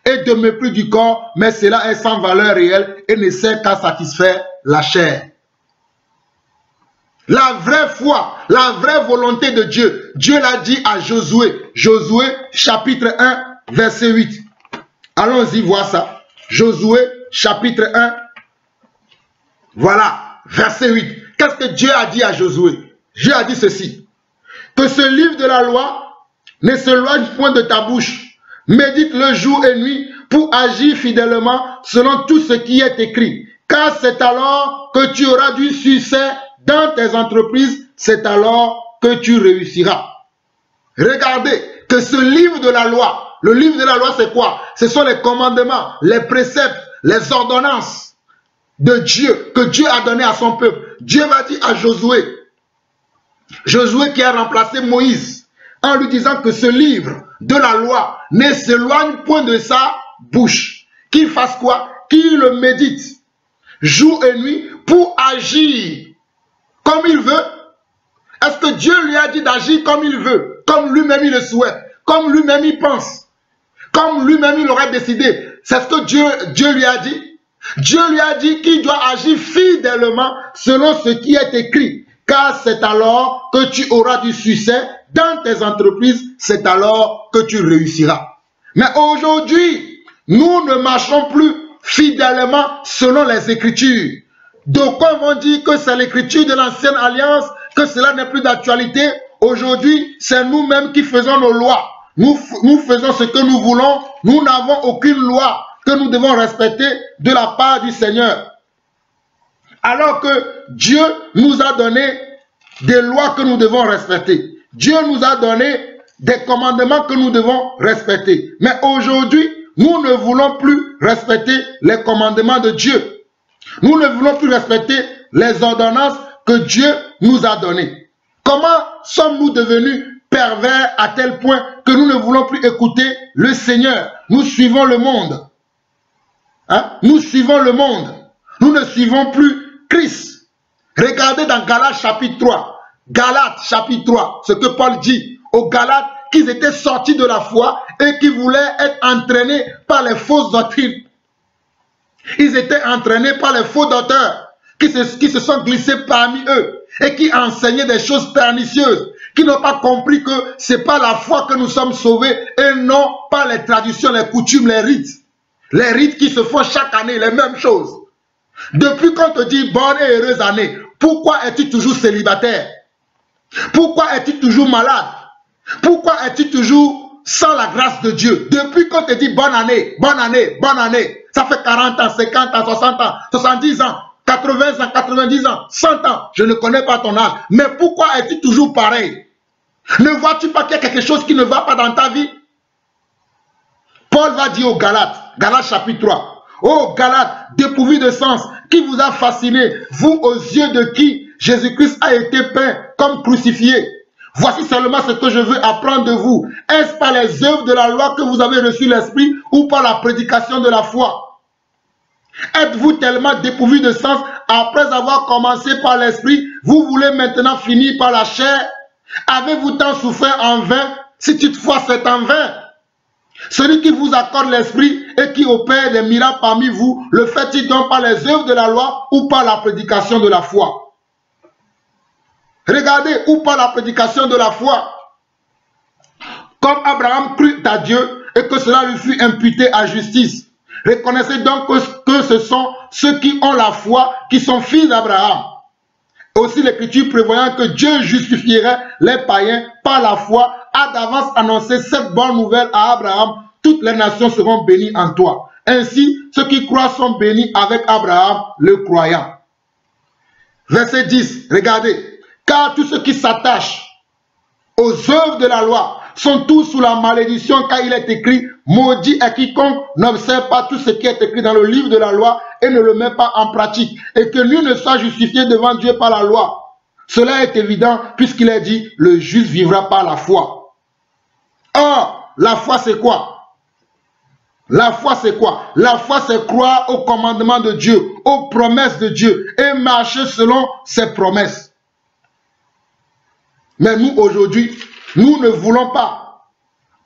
et de mépris du corps, mais cela est sans valeur réelle et ne sert qu'à satisfaire la chair. La vraie foi, la vraie volonté de Dieu, Dieu l'a dit à Josué. Josué chapitre 1, verset 8. Allons-y voir ça. Josué chapitre 1, voilà, verset 8. Qu'est-ce que Dieu a dit à Josué? Dieu a dit ceci, que ce livre de la loi ne s'éloigne point de ta bouche. Médite le jour et nuit pour agir fidèlement selon tout ce qui est écrit. Car c'est alors que tu auras du succès dans tes entreprises, c'est alors que tu réussiras. Regardez que ce livre de la loi, le livre de la loi c'est quoi? Ce sont les commandements, les préceptes, les ordonnances de Dieu, que Dieu a donné à son peuple. Dieu va dire à Josué, Josué qui a remplacé Moïse, en lui disant que ce livre de la loi ne s'éloigne point de sa bouche. Qu'il fasse quoi? Qu'il le médite jour et nuit pour agir comme il veut. Est-ce que Dieu lui a dit d'agir comme il veut, comme lui-même il le souhaite, comme lui-même il pense, comme lui-même il aurait décidé? C'est ce que Dieu lui a dit. Dieu lui a dit qu'il doit agir fidèlement selon ce qui est écrit, car c'est alors que tu auras du succès dans tes entreprises, c'est alors que tu réussiras. Mais aujourd'hui, nous ne marchons plus fidèlement selon les Écritures. D'aucuns vont dire que c'est l'Écriture de l'ancienne alliance, que cela n'est plus d'actualité. Aujourd'hui, c'est nous-mêmes qui faisons nos lois. Nous faisons ce que nous voulons. Nous n'avons aucune loi que nous devons respecter de la part du Seigneur. Alors que Dieu nous a donné des lois que nous devons respecter. Dieu nous a donné des commandements que nous devons respecter. Mais aujourd'hui, nous ne voulons plus respecter les commandements de Dieu. Nous ne voulons plus respecter les ordonnances que Dieu nous a données. Comment sommes-nous devenus pervers à tel point que nous ne voulons plus écouter le Seigneur? Nous suivons le monde. Hein? Nous suivons le monde. Nous ne suivons plus Christ. Regardez dans Galates chapitre 3. Galates chapitre 3, ce que Paul dit aux Galates, qu'ils étaient sortis de la foi et qui voulaient être entraînés par les fausses doctrines. Ils étaient entraînés par les faux docteurs qui se sont glissés parmi eux et qui enseignaient des choses pernicieuses, qui n'ont pas compris que ce n'est pas la foi que nous sommes sauvés et non pas les traditions, les coutumes, les rites. Les rites qui se font chaque année, les mêmes choses. Depuis qu'on te dit bonne et heureuse année, pourquoi es-tu toujours célibataire? Pourquoi es-tu toujours malade? Pourquoi es-tu toujours sans la grâce de Dieu? Depuis qu'on te dit bonne année, bonne année, bonne année, ça fait 40 ans, 50 ans, 60 ans, 70 ans, 80 ans, 90 ans, 100 ans, je ne connais pas ton âge. Mais pourquoi es-tu toujours pareil? Ne vois-tu pas qu'il y a quelque chose qui ne va pas dans ta vie? Paul va dire aux Galates, Galates chapitre 3, ô Galates, dépourvus de sens, qui vous a fasciné, vous aux yeux de qui Jésus-Christ a été peint comme crucifié. Voici seulement ce que je veux apprendre de vous. Est-ce par les œuvres de la loi que vous avez reçu l'Esprit ou par la prédication de la foi? Êtes-vous tellement dépourvus de sens après avoir commencé par l'Esprit, vous voulez maintenant finir par la chair? Avez-vous tant souffert en vain, si toutefois c'est en vain? Celui qui vous accorde l'Esprit et qui opère des miracles parmi vous, le fait-il donc par les œuvres de la loi ou par la prédication de la foi? Regardez, ou par la prédication de la foi. Comme Abraham crut à Dieu et que cela lui fut imputé à justice. Reconnaissez donc que ce sont ceux qui ont la foi qui sont fils d'Abraham. Aussi l'Écriture prévoyant que Dieu justifierait les païens par la foi, a d'avance annoncé cette bonne nouvelle à Abraham. Toutes les nations seront bénies en toi. Ainsi, ceux qui croient sont bénis avec Abraham, le croyant. Verset 10, regardez. Car tous ceux qui s'attachent aux œuvres de la loi sont tous sous la malédiction, car il est écrit, maudit est quiconque n'observe pas tout ce qui est écrit dans le livre de la loi et ne le met pas en pratique, et que nul ne soit justifié devant Dieu par la loi. Cela est évident puisqu'il est dit, le juste vivra par la foi. Or, la foi c'est quoi? La foi c'est quoi? La foi c'est croire aux commandements de Dieu, aux promesses de Dieu et marcher selon ses promesses. Mais nous, aujourd'hui, nous ne voulons pas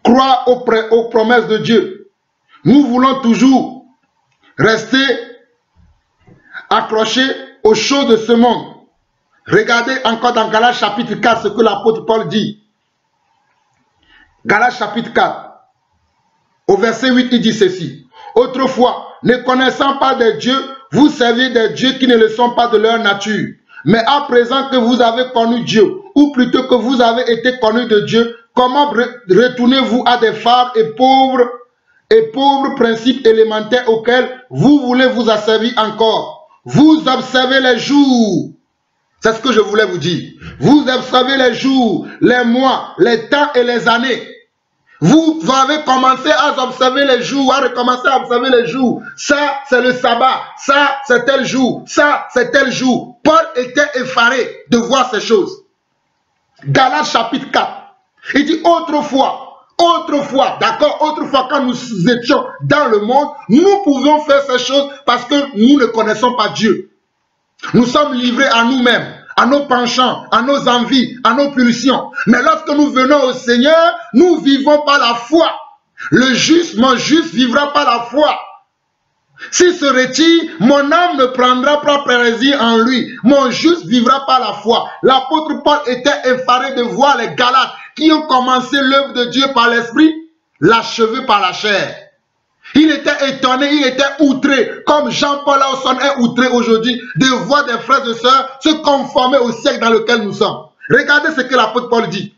croire aux promesses de Dieu. Nous voulons toujours rester accrochés aux choses de ce monde. Regardez encore dans Galates chapitre 4 ce que l'apôtre Paul dit. Galates chapitre 4, au verset 8, il dit ceci. Autrefois, ne connaissant pas des dieux, vous serviez des dieux qui ne le sont pas de leur nature. Mais à présent que vous avez connu Dieu, ou plutôt que vous avez été connus de Dieu, comment retournez-vous à des fables et pauvres principes élémentaires auxquels vous voulez vous asservir encore? Vous observez les jours. C'est ce que je voulais vous dire. Vous observez les jours, les mois, les temps et les années. Vous avez commencé à observer les jours, à recommencer à observer les jours. Ça, c'est le sabbat. Ça, c'est tel jour. Ça, c'est tel jour. Paul était effaré de voir ces choses. Galates chapitre 4. Il dit autrefois, d'accord, autrefois quand nous étions dans le monde, nous pouvions faire ces choses parce que nous ne connaissons pas Dieu. Nous sommes livrés à nous-mêmes, à nos penchants, à nos envies, à nos pulsions. Mais lorsque nous venons au Seigneur, nous vivons par la foi. Le juste, mon juste, vivra par la foi. S'il se retire, mon âme ne prendra pas plaisir en lui. Mon juste vivra par la foi. L'apôtre Paul était effaré de voir les Galates qui ont commencé l'œuvre de Dieu par l'esprit, l'achever par la chair. Il était étonné, il était outré, comme Jean-Paul Lawson est outré aujourd'hui, de voir des frères et sœurs se conformer au siècle dans lequel nous sommes. Regardez ce que l'apôtre Paul dit.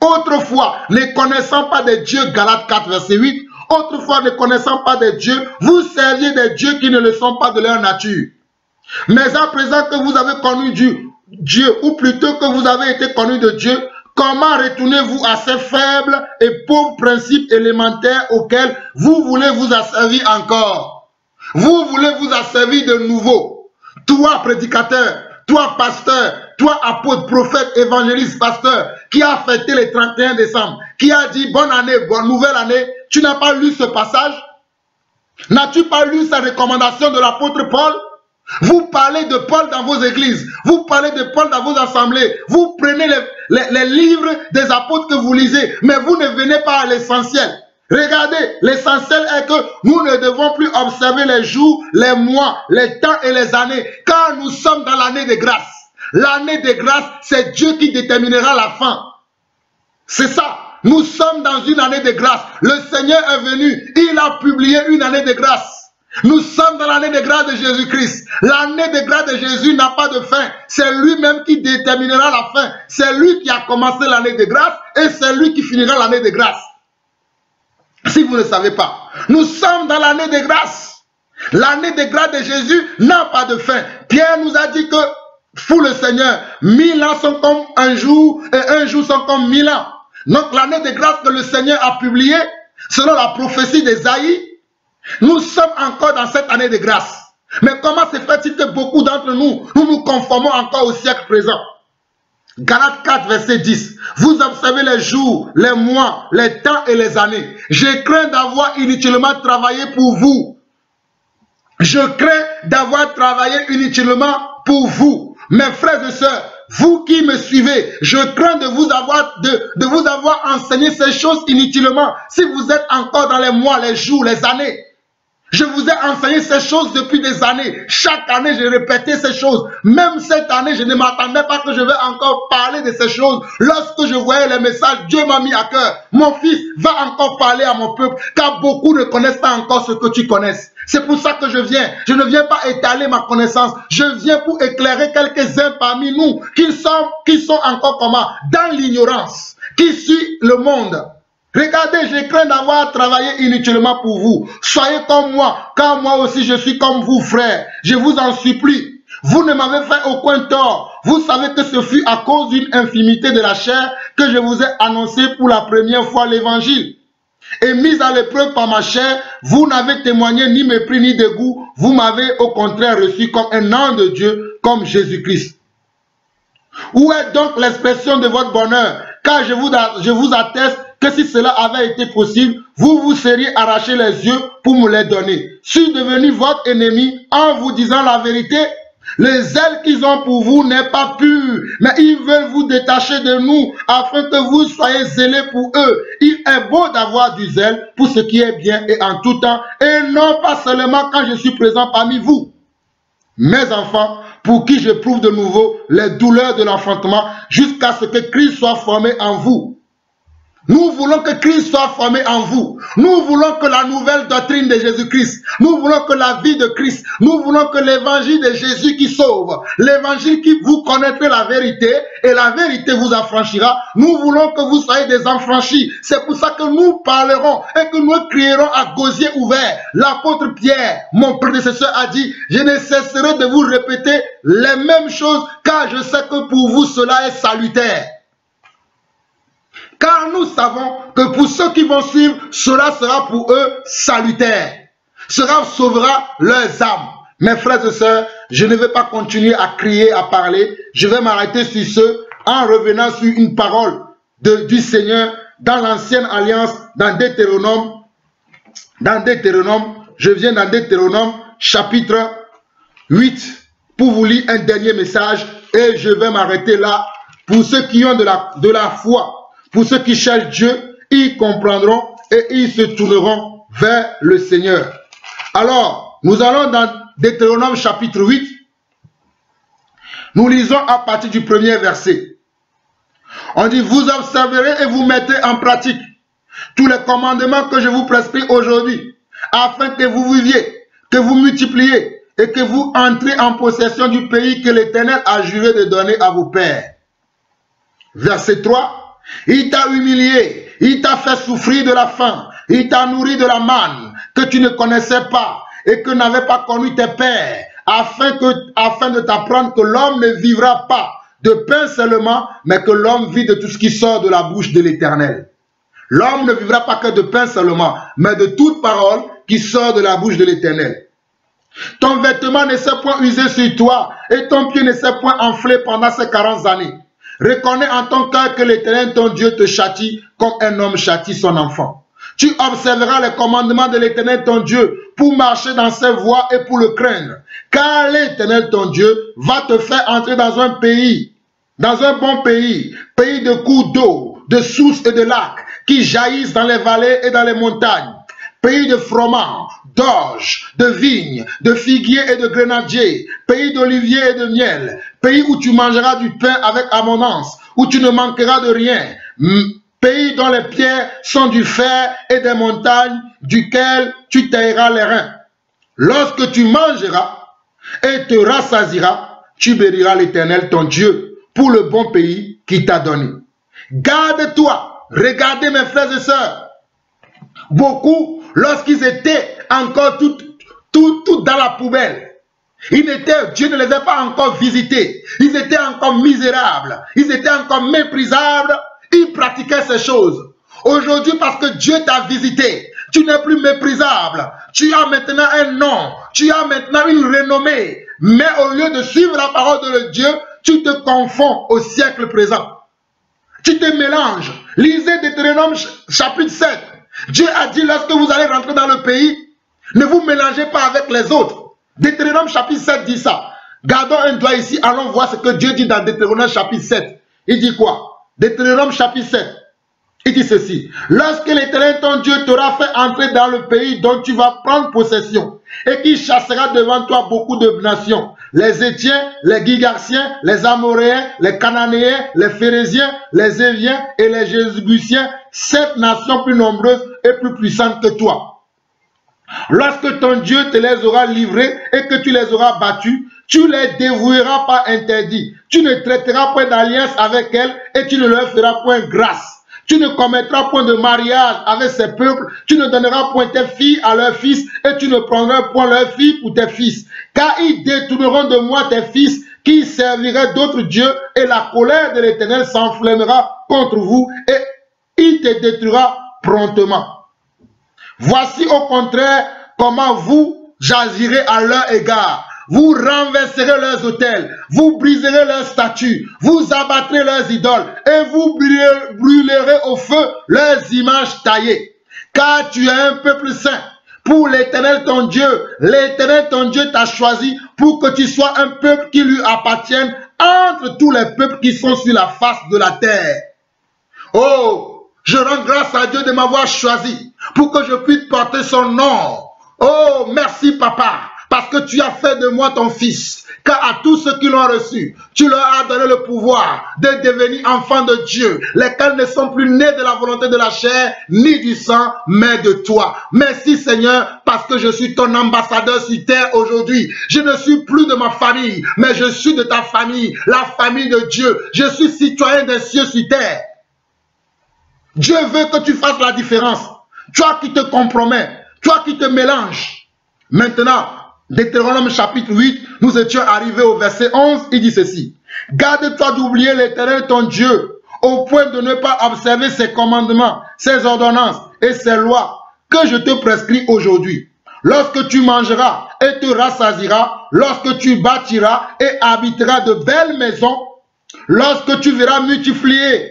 Autrefois, ne connaissant pas de Dieu, Galates 4, verset 8, autrefois, ne connaissant pas de Dieu, vous serviez des dieux qui ne le sont pas de leur nature. Mais à présent que vous avez connu Dieu, ou plutôt que vous avez été connu de Dieu, comment retournez-vous à ces faibles et pauvres principes élémentaires auxquels vous voulez vous asservir encore? Vous voulez vous asservir de nouveau. Toi, prédicateur, toi, pasteur, toi, apôtre, prophète, évangéliste, pasteur, qui a fêté le 31 décembre, qui a dit bonne année, bonne nouvelle année, tu n'as pas lu ce passage? N'as-tu pas lu sa recommandation de l'apôtre Paul? Vous parlez de Paul dans vos églises, vous parlez de Paul dans vos assemblées, vous prenez les livres des apôtres que vous lisez, mais vous ne venez pas à l'essentiel. Regardez, l'essentiel est que nous ne devons plus observer les jours, les mois, les temps et les années, car nous sommes dans l'année de grâce. L'année de grâce, c'est Dieu qui déterminera la fin. C'est ça. Nous sommes dans une année de grâce. Le Seigneur est venu, il a publié une année de grâce. Nous sommes dans l'année de grâce de Jésus-Christ. L'année de grâce de Jésus n'a pas de fin. C'est lui-même qui déterminera la fin. C'est lui qui a commencé l'année de grâce et c'est lui qui finira l'année de grâce. Si vous ne savez pas, nous sommes dans l'année de grâce. L'année de grâce de Jésus n'a pas de fin. Pierre nous a dit que, pour le Seigneur, 1000 ans sont comme un jour et un jour sont comme 1000 ans. Donc l'année de grâce que le Seigneur a publiée, selon la prophétie d'Ésaïe, nous sommes encore dans cette année de grâce. Mais comment se fait-il que beaucoup d'entre nous, nous conformons encore au siècle présent? Galates 4, verset 10. Vous observez les jours, les mois, les temps et les années. Je crains d'avoir inutilement travaillé pour vous. Je crains d'avoir travaillé inutilement pour vous. Mes frères et sœurs, vous qui me suivez, je crains de vous avoir enseigné ces choses inutilement. Si vous êtes encore dans les mois, les jours, les années. Je vous ai enseigné ces choses depuis des années. Chaque année, j'ai répété ces choses. Même cette année, je ne m'attendais pas que je vais encore parler de ces choses. Lorsque je voyais les messages, Dieu m'a mis à cœur. Mon fils va encore parler à mon peuple, car beaucoup ne connaissent pas encore ce que tu connais. C'est pour ça que je viens. Je ne viens pas étaler ma connaissance. Je viens pour éclairer quelques-uns parmi nous qui sont encore comment? Dans l'ignorance, qui suit le monde. Regardez, je crains d'avoir travaillé inutilement pour vous. Soyez comme moi, car moi aussi je suis comme vous, frères. Je vous en supplie. Vous ne m'avez fait aucun tort. Vous savez que ce fut à cause d'une infimité de la chair que je vous ai annoncé pour la première fois l'évangile. Et mis à l'épreuve par ma chair, vous n'avez témoigné ni mépris ni dégoût. Vous m'avez au contraire reçu comme un ange de Dieu, comme Jésus-Christ. Où est donc l'expression de votre bonheur? Car je vous atteste que si cela avait été possible, vous vous seriez arraché les yeux pour me les donner. Suis devenu votre ennemi en vous disant la vérité. Le zèle qu'ils ont pour vous n'est pas pur, mais ils veulent vous détacher de nous afin que vous soyez zélés pour eux. Il est beau d'avoir du zèle pour ce qui est bien et en tout temps, et non pas seulement quand je suis présent parmi vous. Mes enfants, pour qui je prouve de nouveau les douleurs de l'enfantement jusqu'à ce que Christ soit formé en vous. Nous voulons que Christ soit formé en vous. Nous voulons que la nouvelle doctrine de Jésus-Christ, nous voulons que la vie de Christ, nous voulons que l'évangile de Jésus qui sauve, l'évangile qui vous connaîtrez la vérité et la vérité vous affranchira. Nous voulons que vous soyez des affranchis. C'est pour ça que nous parlerons et que nous crierons à gosier ouvert. L'apôtre Pierre, mon prédécesseur, a dit, je ne cesserai de vous répéter les mêmes choses car je sais que pour vous cela est salutaire. Car nous savons que pour ceux qui vont suivre, cela sera pour eux salutaire. Cela sauvera leurs âmes. Mes frères et sœurs, je ne vais pas continuer à crier, à parler. Je vais m'arrêter sur ce en revenant sur une parole du Seigneur dans l'ancienne alliance, dans Deutéronome. Je viens dans Deutéronome chapitre 8 pour vous lire un dernier message et je vais m'arrêter là. Pour ceux qui ont de la foi, pour ceux qui cherchent Dieu, ils comprendront et ils se tourneront vers le Seigneur. Alors, nous allons dans Deutéronome chapitre 8. Nous lisons à partir du premier verset. On dit, vous observerez et vous mettez en pratique tous les commandements que je vous prescris aujourd'hui, afin que vous viviez, que vous multipliez et que vous entrez en possession du pays que l'Éternel a juré de donner à vos pères. Verset 3. Il t'a humilié, il t'a fait souffrir de la faim, il t'a nourri de la manne que tu ne connaissais pas et que n'avaient pas connu tes pères, afin de t'apprendre que l'homme ne vivra pas de pain seulement, mais que l'homme vit de tout ce qui sort de la bouche de l'Éternel. L'homme ne vivra pas que de pain seulement, mais de toute parole qui sort de la bouche de l'Éternel. Ton vêtement ne s'est point usé sur toi et ton pied ne s'est point enflé pendant ces 40 années. Reconnais en ton cœur que l'Éternel, ton Dieu, te châtie comme un homme châtie son enfant. Tu observeras les commandements de l'Éternel, ton Dieu, pour marcher dans ses voies et pour le craindre. Car l'Éternel, ton Dieu, va te faire entrer dans un pays, dans un bon pays, pays de cours d'eau, de sources et de lacs, qui jaillissent dans les vallées et dans les montagnes. Pays de froment, d'orge, de vignes, de figuiers et de grenadiers, pays d'oliviers et de miel, pays où tu mangeras du pain avec abondance, où tu ne manqueras de rien, pays dont les pierres sont du fer et des montagnes, duquel tu tailleras les reins. Lorsque tu mangeras et te rassasieras, tu béniras l'Éternel ton Dieu pour le bon pays qu'il t'a donné. Garde-toi, regardez mes frères et sœurs, beaucoup, lorsqu'ils étaient encore tout dans la poubelle, Dieu ne les a pas encore visités, ils étaient encore misérables, ils étaient encore méprisables, ils pratiquaient ces choses. Aujourd'hui, parce que Dieu t'a visité, tu n'es plus méprisable, tu as maintenant un nom, tu as maintenant une renommée, mais au lieu de suivre la parole de Dieu, tu te confonds au siècle présent. Tu te mélanges. Lisez Deutéronome chapitre 7. Dieu a dit, lorsque vous allez rentrer dans le pays, ne vous mélangez pas avec les autres. Deutéronome chapitre 7 dit ça. Gardons un doigt ici, allons voir ce que Dieu dit dans Deutéronome chapitre 7. Il dit quoi? Deutéronome chapitre 7. Il dit ceci. Lorsque l'Éternel ton Dieu t'aura fait entrer dans le pays dont tu vas prendre possession, et qu'il chassera devant toi beaucoup de nations, les Étiens, les Gigarciens, les Amoréens, les Cananéens, les Phérésiens, les Éviens et les Jébusiens, 7 nations plus nombreuses et plus puissantes que toi. Lorsque ton Dieu te les aura livrés et que tu les auras battus, tu les dévoueras par interdit. Tu ne traiteras point d'alliance avec elles et tu ne leur feras point grâce. Tu ne commettras point de mariage avec ces peuples, tu ne donneras point tes filles à leurs fils, et tu ne prendras point leurs filles pour tes fils. Car ils détourneront de moi tes fils, qui serviraient d'autres dieux, et la colère de l'Éternel s'enflammera contre vous, et il te détruira promptement. Voici au contraire comment vous jazirez à leur égard. Vous renverserez leurs autels, vous briserez leurs statues, vous abattrez leurs idoles et vous brûlerez au feu leurs images taillées. Car tu es un peuple saint pour l'Éternel ton Dieu. L'Éternel ton Dieu t'a choisi pour que tu sois un peuple qui lui appartienne entre tous les peuples qui sont sur la face de la terre. Oh, je rends grâce à Dieu de m'avoir choisi pour que je puisse porter son nom. Oh, merci papa. parce que tu as fait de moi ton fils. Car à tous ceux qui l'ont reçu, tu leur as donné le pouvoir de devenir enfants de Dieu, lesquels ne sont plus nés de la volonté de la chair, ni du sang, mais de toi. Merci Seigneur, parce que je suis ton ambassadeur sur terre aujourd'hui. Je ne suis plus de ma famille, mais je suis de ta famille, la famille de Dieu. Je suis citoyen des cieux sur terre. Dieu veut que tu fasses la différence. Toi qui te compromets, toi qui te mélanges. Maintenant, Deutéronome chapitre 8, nous étions arrivés au verset 11, il dit ceci. Garde-toi d'oublier l'Éternel ton Dieu, au point de ne pas observer ses commandements, ses ordonnances et ses lois que je te prescris aujourd'hui. Lorsque tu mangeras et te rassasieras, lorsque tu bâtiras et habiteras de belles maisons, lorsque tu verras multiplier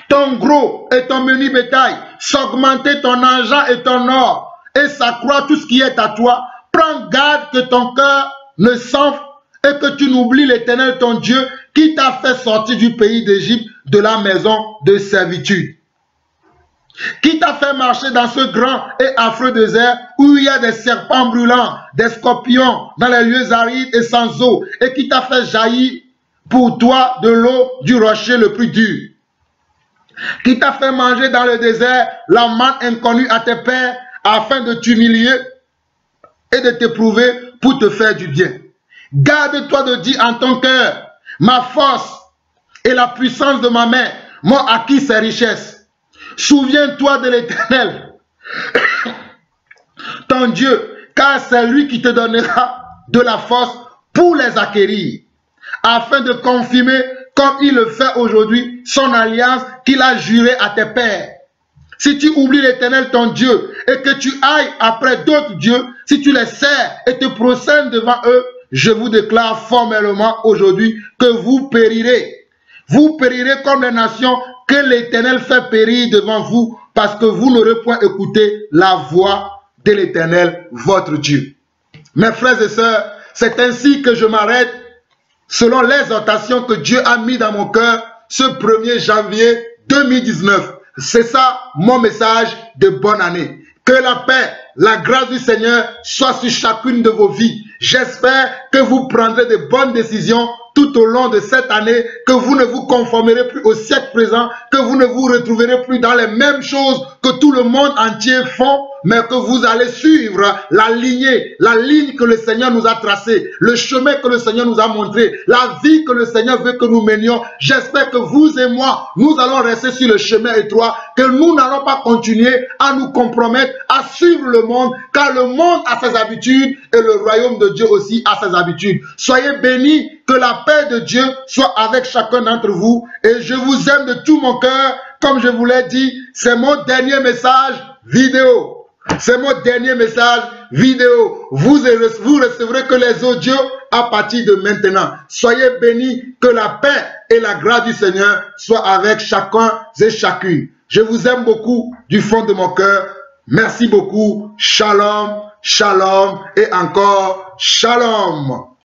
ton gros et ton menu bétail, s'augmenter ton argent et ton or, et s'accroître tout ce qui est à toi, prends garde que ton cœur ne s'enfle et que tu n'oublies l'Éternel ton Dieu qui t'a fait sortir du pays d'Égypte, de la maison de servitude. Qui t'a fait marcher dans ce grand et affreux désert où il y a des serpents brûlants, des scorpions dans les lieux arides et sans eau, et qui t'a fait jaillir pour toi de l'eau du rocher le plus dur. Qui t'a fait manger dans le désert la manne inconnue à tes pères afin de t'humilier et de t'éprouver pour te faire du bien. Garde-toi de dire en ton cœur, ma force et la puissance de ma main m'ont acquis ces richesses. Souviens-toi de l'Éternel, ton Dieu, car c'est lui qui te donnera de la force pour les acquérir, afin de confirmer, comme il le fait aujourd'hui, son alliance qu'il a jurée à tes pères. Si tu oublies l'Éternel ton Dieu et que tu ailles après d'autres dieux, si tu les sers et te procèdes devant eux, je vous déclare formellement aujourd'hui que vous périrez. Vous périrez comme les nations que l'Éternel fait périr devant vous, parce que vous n'aurez point écouté la voix de l'Éternel, votre Dieu. Mes frères et sœurs, c'est ainsi que je m'arrête selon l'exhortation que Dieu a mis dans mon cœur ce 1er janvier 2019. C'est ça mon message de bonne année. Que la paix, la grâce du Seigneur soit sur chacune de vos vies. J'espère que vous prendrez de bonnes décisions tout au long de cette année, que vous ne vous conformerez plus au siècle présent, que vous ne vous retrouverez plus dans les mêmes choses que tout le monde entier font, mais que vous allez suivre la ligne que le Seigneur nous a tracée, le chemin que le Seigneur nous a montré, la vie que le Seigneur veut que nous menions. J'espère que vous et moi, nous allons rester sur le chemin étroit, que nous n'allons pas continuer à nous compromettre, à suivre le monde, car le monde a ses habitudes et le royaume de Dieu aussi a ses habitudes. Soyez bénis, que la paix de Dieu soit avec chacun d'entre vous, et je vous aime de tout mon cœur. Comme je vous l'ai dit, c'est mon dernier message vidéo. C'est mon dernier message vidéo. Vous recevrez que les audios à partir de maintenant. Soyez bénis, que la paix et la grâce du Seigneur soient avec chacun et chacune. Je vous aime beaucoup du fond de mon cœur. Merci beaucoup. Shalom, shalom et encore shalom.